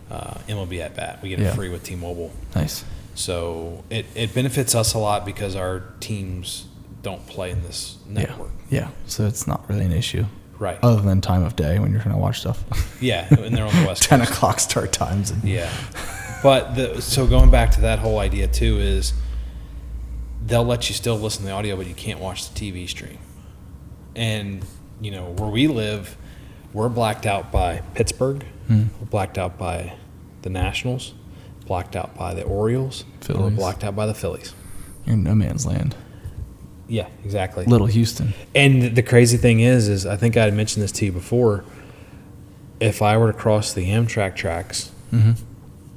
MLB at Bat. We get it free with T-Mobile. Nice. So it benefits us a lot because our teams don't play in this network. Yeah. So it's not really an issue. Right. Other than time of day when you're trying to watch stuff. Yeah, and they're on the West Coast. 10 o'clock start times. Yeah. But so going back to that whole idea too is they'll let you still listen to the audio, but you can't watch the TV stream. And where we live, we're blacked out by Pittsburgh, we're blacked out by the Nationals, blacked out by the Orioles, and we're blacked out by the Phillies. You're in no man's land. Yeah, exactly. Little Houston. And the crazy thing is I think I had mentioned this to you before. If I were to cross the Amtrak tracks, I'm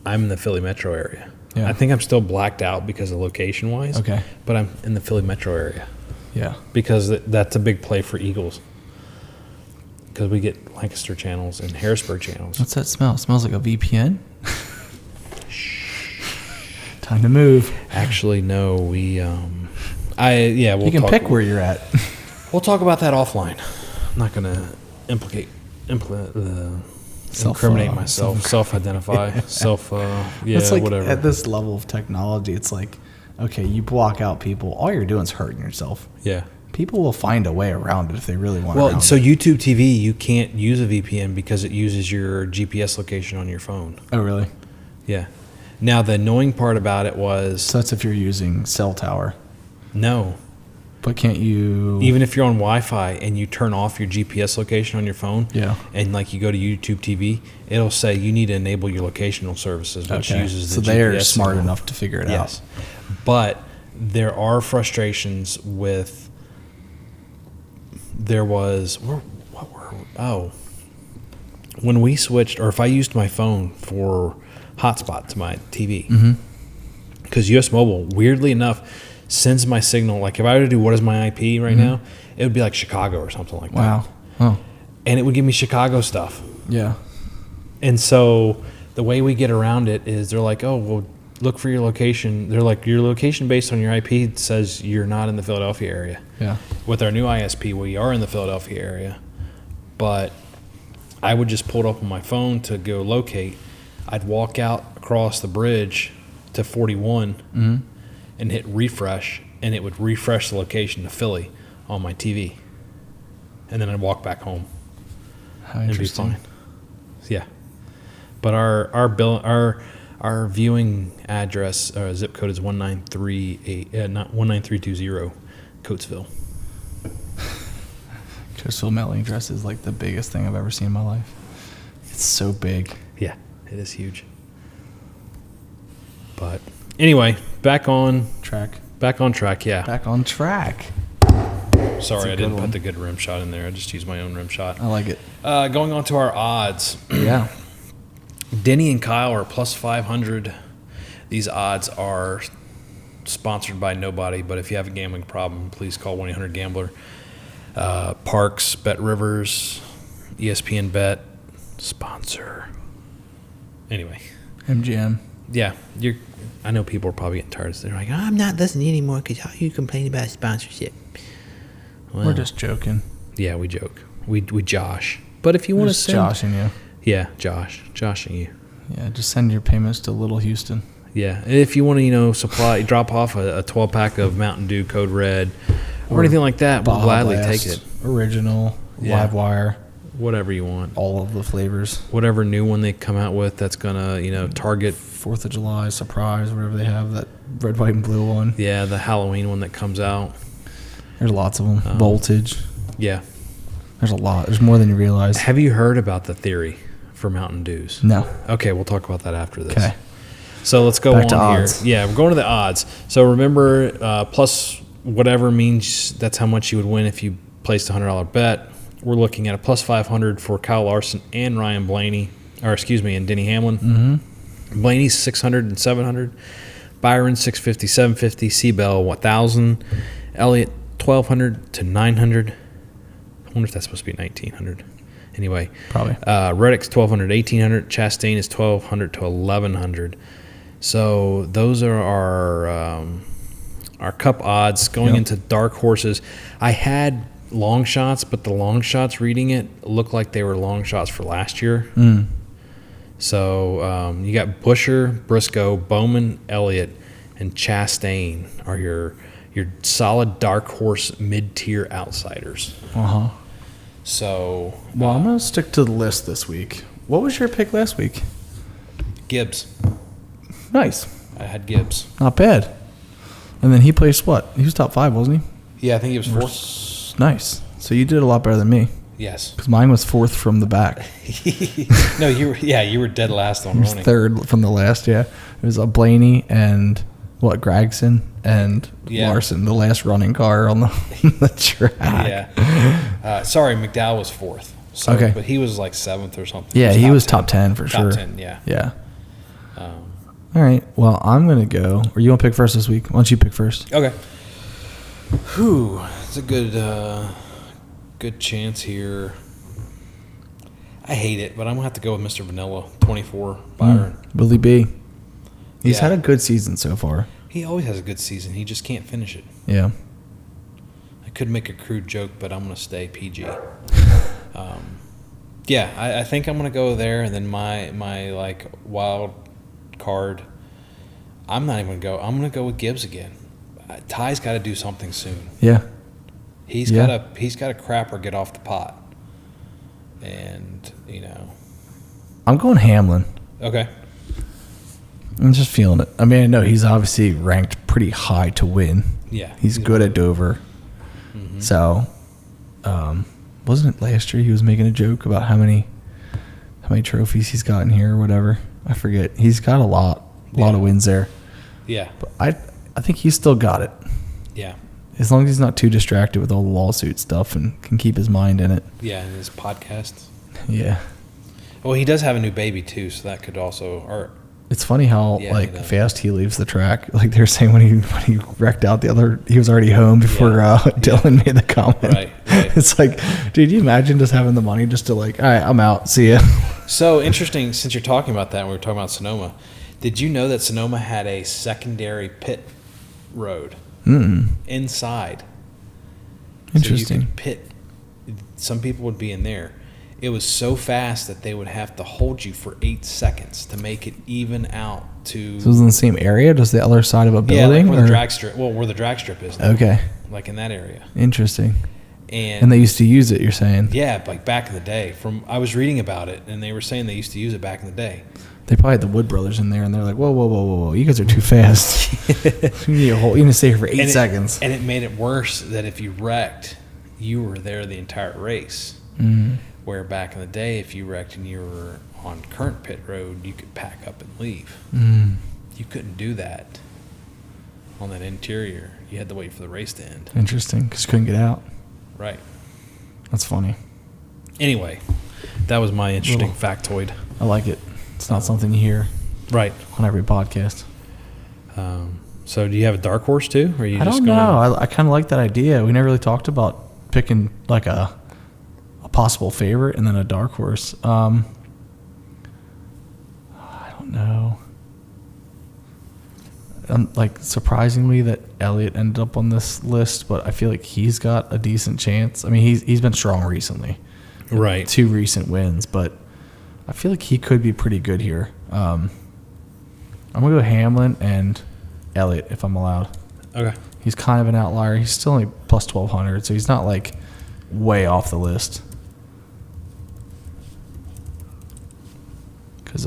in the Philly metro area. Yeah. I think I'm still blacked out because of location-wise. Okay. But I'm in the Philly metro area. Yeah. Because that's a big play for Eagles. Because we get Lancaster channels and Harrisburg channels. What's that smell? It smells like a VPN. Time to move. Actually, no. We'll you can pick where you're at. We'll talk about that offline. I'm not going to incriminate myself, self-identify, it's like whatever. At this level of technology, it's like, okay, you block out people. All you're doing is hurting yourself. Yeah. People will find a way around it if they really want to. Well, so YouTube TV, you can't use a VPN because it uses your GPS location on your phone. Oh, really? Yeah. Now, the annoying part about it was... So that's if you're using cell tower. No. But can't you... Even if you're on Wi-Fi and you turn off your GPS location on your phone, and like you go to YouTube TV, it'll say you need to enable your locational services, which uses the GPS. So they are smart enough to figure it out. Yes. But there are frustrations with... There was... when we switched, or if I used my phone for hotspot to my TV, because US Mobile, weirdly enough, sends my signal, like if I were to do what is my IP right now, it would be like Chicago or something like that. Wow. Oh. And it would give me Chicago stuff. Yeah. And so the way we get around it is they're like, oh, well, look for your location. They're like, your location based on your IP says you're not in the Philadelphia area. Yeah. With our new ISP, we are in the Philadelphia area. But I would just pull it up on my phone to go locate. I'd walk out across the bridge to 41 and hit refresh, and it would refresh the location to Philly on my TV. And then I'd walk back home. How interesting. And be fine. Yeah. But our viewing address, zip code is 19320, Coatesville. Coatesville mailing address is like the biggest thing I've ever seen in my life. It's so big. Yeah, it is huge. But anyway, back on track. Yeah. Back on track. Sorry, I didn't put the good rim shot in there. I just used my own rim shot. I like it. Going on to our odds. Yeah. Denny and Kyle are plus 500. These odds are sponsored by nobody, but if you have a gambling problem, please call 1-800-GAMBLER. Parks, Bet Rivers, ESPN Bet, sponsor. Anyway. MGM. Yeah. I know people are probably getting tired. They're like, I'm not listening anymore because how you complain about sponsorship. Well, we're just joking. Yeah, we joke. We josh. But if you want to send... joshing you. Yeah, joshing you. Yeah, just send your payments to Little Houston. Yeah, if you want to, drop off a 12-pack of Mountain Dew Code Red or anything like that, we'll gladly take it. Original, live wire. Whatever you want. All of the flavors. Whatever new one they come out with that's going to, target... 4th of July, surprise, whatever they have, that red, white, and blue one. Yeah, the Halloween one that comes out. There's lots of them. Voltage. Yeah. There's a lot. There's more than you realize. Have you heard about the theory for Mountain Dews? No. Okay, we'll talk about that after this. Okay. So let's go back to on odds. here. Yeah, we're going to the odds. So remember, plus whatever means that's how much you would win if you placed a $100 bet. We're looking at a plus 500 for Kyle Larson and Ryan Blaney, and Denny Hamlin. Blaney's 600 and 700. Byron 650, 750. Seabell 1,000. Elliott 1,200 to 900. I wonder if that's supposed to be 1,900. Anyway, probably. Reddick's 1,200, 1,800. Chastain is 1,200 to 1,100. So those are our cup odds going into dark horses. I had long shots, but the long shots reading it looked like they were long shots for last year. So you got Busher, Briscoe, Bowman, Elliott, and Chastain are your solid dark horse mid-tier outsiders. So, well, I'm going to stick to the list this week. What was your pick last week? Gibbs. Nice. I had Gibbs. Not bad. And then he placed what? He was top 5, wasn't he? Yeah, I think he was 4th. Nice. So you did a lot better than me. Yes. Because mine was 4th from the back. No, you were dead last on running. 3rd from the last, yeah. It was a Blaney and Gregson and Larson, the last running car on the track. Yeah. Sorry, McDowell was 4th. So, okay. But he was like 7th or something. Yeah, he was top 10 for sure. Top 10, yeah. Yeah. All right. Well, I'm going to go. Or you want to pick first this week? Why don't you pick first? Okay. Whew. It's a good chance here. I hate it, but I'm going to have to go with Mr. Vanilla, 24, Byron. Willie B. He's had a good season so far. He always has a good season. He just can't finish it. Yeah. I could make a crude joke, but I'm going to stay PG. I think I'm going to go there, and then my like wild card, I'm not even going to go. I'm going to go with Gibbs again. Ty's got to do something soon. Yeah. He's got to crap or get off the pot. And, I'm going Hamlin. Okay. I'm just feeling it. I mean, I know he's obviously ranked pretty high to win. Yeah. He's good at Dover. Mm-hmm. So, wasn't it last year he was making a joke about how many trophies he's gotten here or whatever? I forget. He's got a lot of wins there. Yeah. But I think he's still got it. Yeah. As long as he's not too distracted with all the lawsuit stuff and can keep his mind in it. Yeah, and his podcast. Yeah. Well, he does have a new baby too, so that could also. It's funny how fast he leaves the track. Like they're saying when he wrecked out he was already home before Dylan made the comment. Right. It's like, dude, you imagine just having the money just to like, all right, I'm out, see ya. So interesting, since you're talking about that, and we were talking about Sonoma. Did you know that Sonoma had a secondary pit road inside? Interesting. So you could pit. Some people would be in there. It was so fast that they would have to hold you for 8 seconds to make it even out to. So it was in the same area, just the other side of a building? Yeah, like where the drag strip. Well, where the drag strip is now. Okay. Like in that area. Interesting. And they used to use it, you're saying? Yeah, like back in the day. I was reading about it, and they were saying they used to use it back in the day. They probably had the Wood brothers in there, and they're like, whoa, you guys are too fast. You're going to stay here for 8 seconds. And it made it worse that if you wrecked, you were there the entire race. Mm-hmm. Where back in the day, if you wrecked and you were on current pit road, you could pack up and leave. You couldn't do that on that interior. You had to wait for the race to end. Interesting, because you couldn't get out. Right. That's funny. Anyway, that was my interesting factoid. I like it. It's not something you hear on every podcast. So do you have a dark horse too? Or are you I don't know. I kind of like that idea. We never really talked about picking like a possible favorite and then a dark horse. I don't know. Like surprisingly that Elliott ended up on this list, but I feel like he's got a decent chance. I mean, he's been strong recently. Right. 2 recent wins, but I feel like he could be pretty good here. I'm going to go Hamlin and Elliott if I'm allowed. Okay. He's kind of an outlier. He's still only plus 1,200, so he's not like way off the list. Because,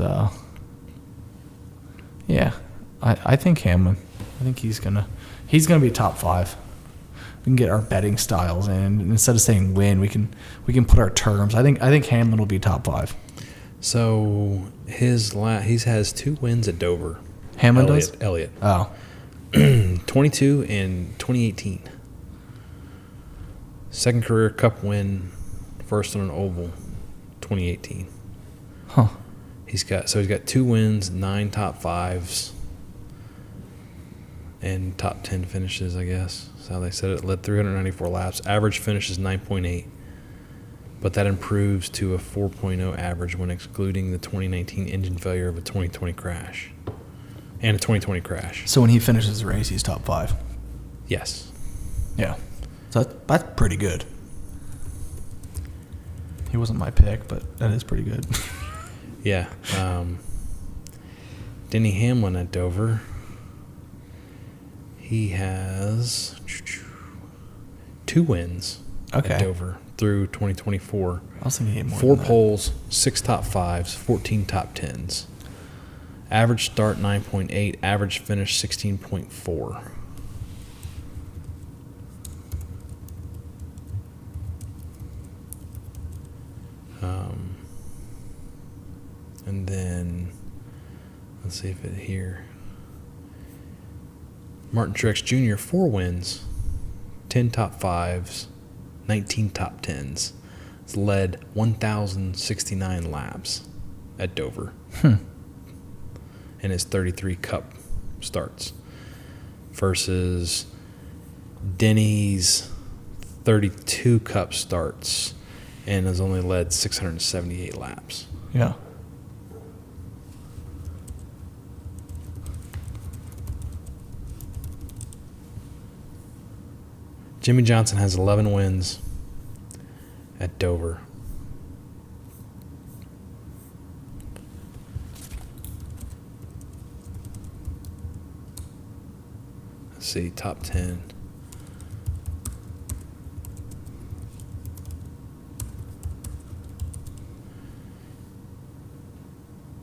I think Hamlin. I think he's gonna be top 5. We can get our betting styles in, and instead of saying win, we can put our terms. I think Hamlin will be top 5. So he has 2 wins at Dover. Hamlin does? Elliott. Oh. 22 in 2018. Second career Cup win, first on an oval, 2018. Huh. He's got 2 wins, 9 top 5s, and top 10 finishes, I guess. That's how they said it. Led 394 laps. Average finish is 9.8, but that improves to a 4.0 average when excluding the 2019 engine failure of a 2020 crash. And a 2020 crash. So when he finishes the race, he's top 5? Yes. Yeah. So that's pretty good. He wasn't my pick, but that is pretty good. Yeah. Denny Hamlin at Dover. He has 2 wins at Dover through 2024. I was thinking he had more 4 than poles, 6 top 5s, 14 top 10s. Average start 9.8. Average finish 16.4. And then let's see if it here. Martin Truex Jr. 4 wins, 10 top 5s, 19 top 10s. It's led 1,069 laps at Dover. And his 33 Cup starts versus Denny's 32 Cup starts and has only led 678 laps. Yeah. Jimmy Johnson has 11 wins at Dover. Let's see, top 10.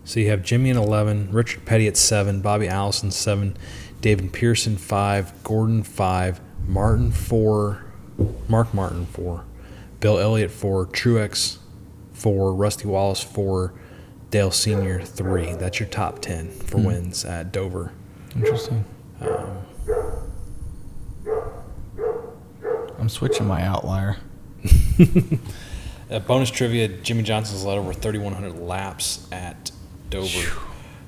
So you have Jimmy at 11, Richard Petty at 7, Bobby Allison 7, David Pearson 5, Gordon 5, Martin 4, Mark Martin 4, Bill Elliott 4, Truex 4, Rusty Wallace 4, Dale Sr. 3. That's your top 10 for wins at Dover. Interesting. I'm switching my outlier. Bonus trivia, Jimmy Johnson's led over 3,100 laps at Dover.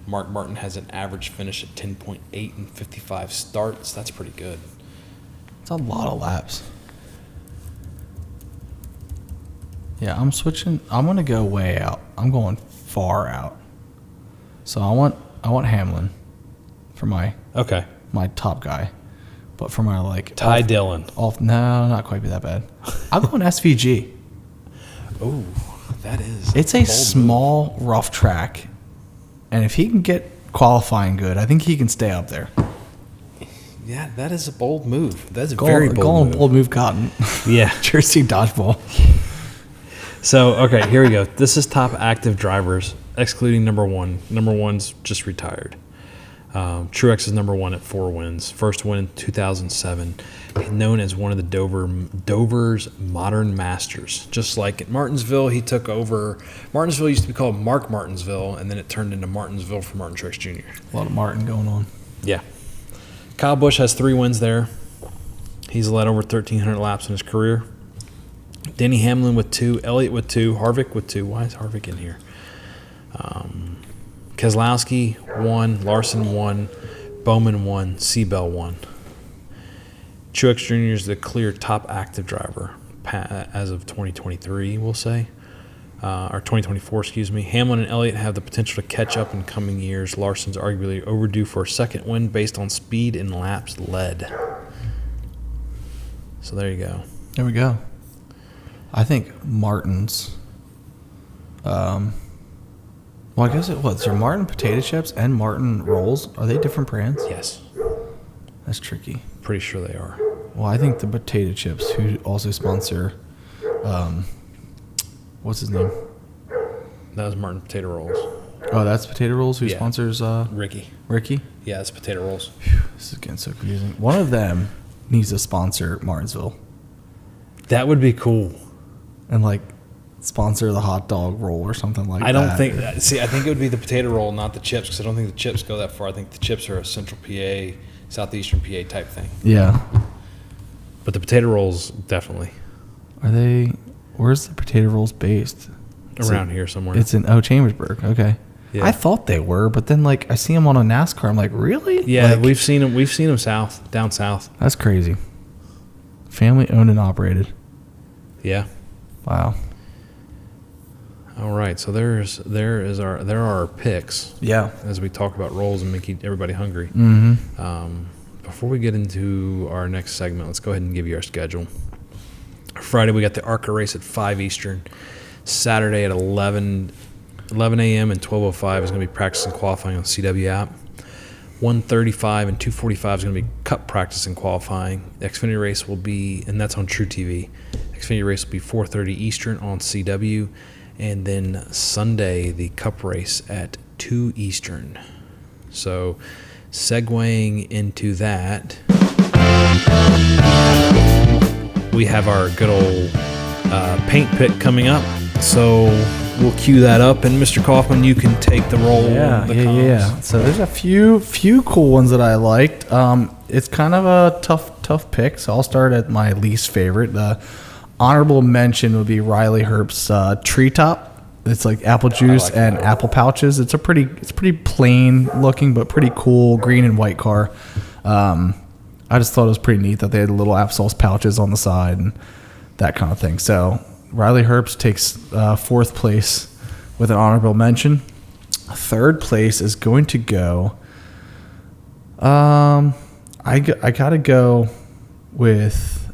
Mark Martin has an average finish at 10.8 and 55 starts. That's pretty good. It's a lot of laps. Yeah, I'm switching. I'm going to go way out. I'm going far out. So I want Hamlin for my top guy. But for my Ty Dillon. No, not quite be that bad. I'm going SVG. Oh, that is. It's a small, rough track. And if he can get qualifying good, I think he can stay up there. Yeah, that is a bold move. That's a very bold move. Bold move, Cotton. Yeah. Jersey dodgeball. So, okay, here we go. This is top active drivers, excluding number 1. Number 1's just retired. Truex is number 1 at 4 wins. First win in 2007. Known as one of the Dover's modern masters. Just like at Martinsville, he took over. Martinsville used to be called Mark Martinsville, and then it turned into Martinsville for Martin Truex Jr. A lot of Martin going on. Yeah. Kyle Busch has 3 wins there. He's led over 1,300 laps in his career. Denny Hamlin with 2, Elliott with 2, Harvick with 2. Why is Harvick in here? Keselowski 1, Larson 1, Bowman 1, Seabell 1. Truex Jr. is the clear top active driver as of 2023, we'll say. Or 2024, excuse me. Hamlin and Elliott have the potential to catch up in coming years. Larson's arguably overdue for a second win based on speed and laps led. So there you go. There we go. I think Martin's. Well, I guess it was. Are Martin potato chips and Martin rolls, are they different brands? Yes. That's tricky. Pretty sure they are. Well, I think the potato chips, who also sponsor, what's his name? That was Martin Potato Rolls. Oh, that's Potato Rolls who sponsors Ricky. Ricky? Yeah, it's Potato Rolls. Whew, this is getting so confusing. One of them needs to sponsor Martinsville. That would be cool. And sponsor the hot dog roll or something like that. I don't think. See, I think it would be the potato roll, not the chips, because I don't think the chips go that far. I think the chips are a Central PA, Southeastern PA type thing. Yeah. But the potato rolls, definitely. Are they? Where's the potato rolls based? Around here somewhere. It's in Chambersburg. Okay. Yeah. I thought they were, but then I see them on a NASCAR. I'm like, really? Yeah, we've seen them. We've seen them down south. That's crazy. Family owned and operated. Yeah. Wow. All right, so there are our picks. Yeah. As we talk about rolls and make everybody hungry. Mm-hmm. Before we get into our next segment, let's go ahead and give you our schedule. Friday, we got the ARCA race at 5 Eastern. Saturday at 11 a.m. and 12:05 is going to be practice and qualifying on the CW app. 1:35 and 2:45 is going to be cup practice and qualifying. The Xfinity race will be, and that's on True TV. Xfinity race will be 4:30 Eastern on CW. And then Sunday, the cup race at 2 Eastern. So, segueing into that, we have our good old paint pit coming up. So we'll cue that up, and Mr. Kaufman, you can take the role. Yeah. So there's a few cool ones that I liked. It's kind of a tough pick. So I'll start at my least favorite. The honorable mention would be Riley Herbst's Treetop. It's like apple juice and apple pouches. It's pretty plain looking, but pretty cool green and white car. I just thought it was pretty neat that they had little applesauce pouches on the side and that kind of thing. So Riley Herbst takes 4th place with an honorable mention. 3rd place is going to go. I gotta go with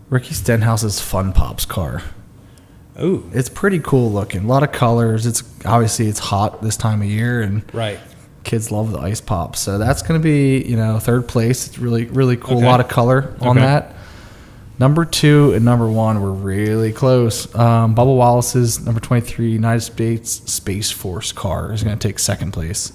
Ricky Stenhouse's Fun Pops car. Ooh, it's pretty cool looking. A lot of colors. It's hot this time of year, and right. Kids love the ice pops. So that's going to be 3rd place. It's really cool. Okay. A lot of color on that. Number 2 and number 1 were really close. Bubba Wallace's number 23 United States Space Force car is going to take 2nd place.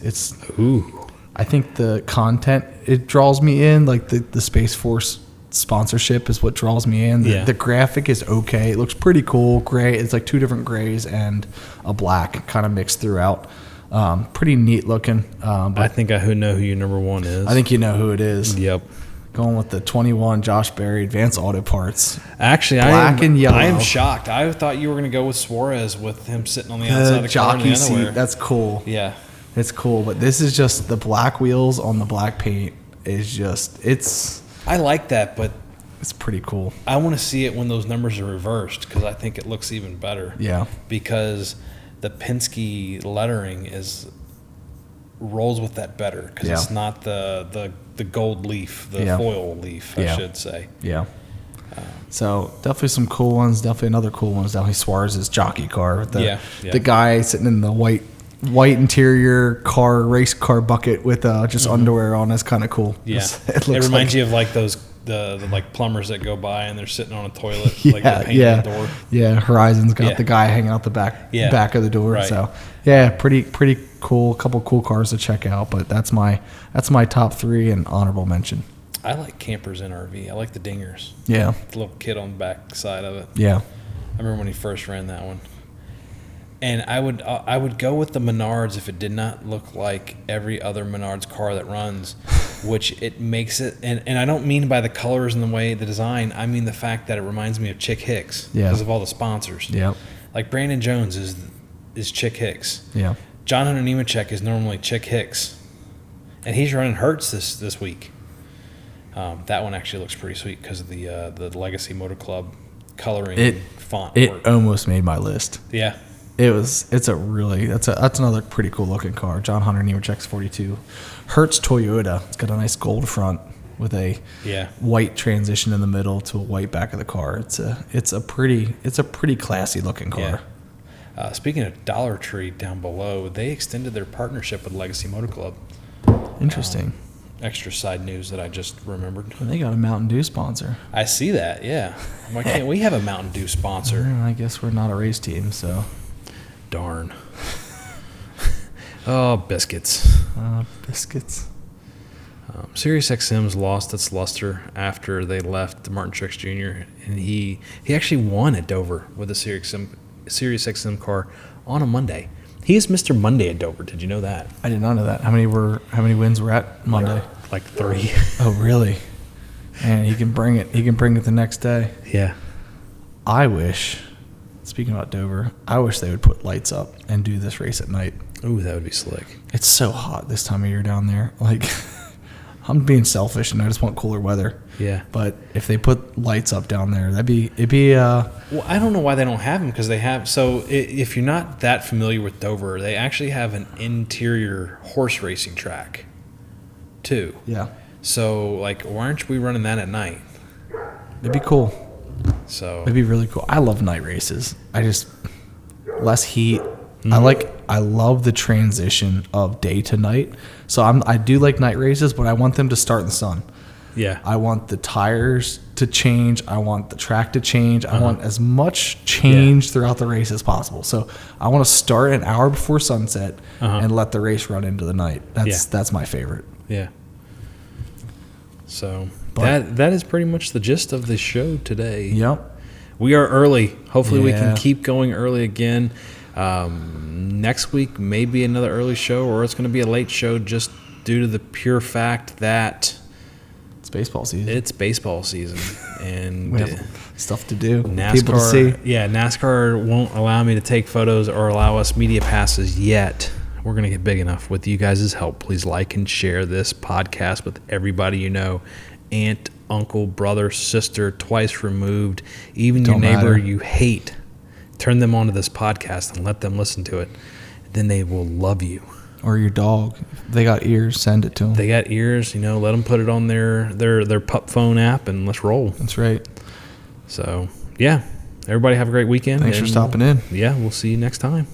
I think the content it draws me in, like the Space Force sponsorship is what draws me in. The graphic is okay. It looks pretty cool. Gray. It's like 2 different grays and a black kind of mixed throughout. Pretty neat looking. But I think I know who your number 1 is. I think you know who it is. Yep. Going with the 21 Josh Berry Advanced Auto Parts. Actually, black and yellow. I am shocked. I thought you were going to go with Suarez with him sitting on the outside of the car in the jockey underwear. seat. That's cool. Yeah. It's cool, but this is just the black wheels on the black paint I like that, but it's pretty cool. I want to see it when those numbers are reversed because I think it looks even better. Yeah. Because the Penske lettering rolls with that better because it's not the gold leaf, the foil leaf, I should say. Yeah. So definitely some cool ones. Definitely another cool one is definitely Suarez's jockey car. With the guy sitting in the white interior race car bucket with just underwear on. That's kind of cool. Yeah. It reminds you of like those the like plumbers that go by and they're sitting on a toilet like they're painting the door. Yeah, Horizon's got the guy hanging out the back of the door. Right. So pretty cool. A couple cool cars to check out, but that's my top 3 and honorable mention. I like campers in RV. I like the dingers. Yeah. The little kid on the back side of it. Yeah. I remember when he first ran that one. And I would go with the Menards if it did not look like every other Menards car that runs, which it makes it. And I don't mean by the colors and the design. I mean the fact that it reminds me of Chick Hicks because of all the sponsors. Yeah. Like Brandon Jones is Chick Hicks. Yeah. John Hunter Nemechek is normally Chick Hicks, and he's running Hertz this week. That one actually looks pretty sweet because of the Legacy Motor Club coloring font. It almost made my list. Yeah. That's another pretty cool looking car. John Hunter Nemechek's 42. Hertz Toyota. It's got a nice gold front with a white transition in the middle to a white back of the car. It's a pretty classy looking car. Yeah. Speaking of Dollar Tree down below, they extended their partnership with Legacy Motor Club. Interesting. Extra side news that I just remembered. They got a Mountain Dew sponsor. I see that. Yeah. Why can't we have a Mountain Dew sponsor? I guess we're not a race team, so. Darn. Oh, biscuits. Biscuits. SiriusXM's lost its luster after they left Martin Truex Jr. and he actually won at Dover with a SiriusXM car on a Monday. He is Mr. Monday at Dover. Did you know that? I did not know that. How many wins were at Monday? Like 3. Oh, really? And he can bring it. He can bring it the next day. Yeah. I wish. Speaking about Dover, I wish they would put lights up and do this race at night. Ooh, that would be slick. It's so hot this time of year down there. Like, I'm being selfish and I just want cooler weather. Yeah. But if they put lights up down there, it'd be. Well, I don't know why they don't have them because they have. So if you're not that familiar with Dover, they actually have an interior horse racing track, too. Yeah. So like, why aren't we running that at night? It'd be cool. So it'd be really cool. I love night races. Less heat. Mm-hmm. I love the transition of day to night. So I do like night races, but I want them to start in the sun. Yeah. I want the tires to change. I want the track to change. I want as much change throughout the race as possible. So I want to start an hour before sunset and let the race run into the night. That's my favorite. Yeah. So that is pretty much the gist of the show today. Yep. We are early. Hopefully we can keep going early again. Next week may be another early show, or it's going to be a late show just due to the pure fact that it's baseball season. It's baseball season, and we have stuff to do. NASCAR, people to see. Yeah, NASCAR won't allow me to take photos or allow us media passes yet. We're going to get big enough. With you guys' help, please like and share this podcast with everybody you know. Aunt, uncle, brother, sister, twice removed, even your neighbor you hate. Turn them onto this podcast and let them listen to it. Then they will love you. Or your dog. If they got ears, send it to them. They got ears, let them put it on their pup phone app and let's roll. That's right. So, yeah. Everybody have a great weekend. Thanks for stopping in. Yeah, we'll see you next time.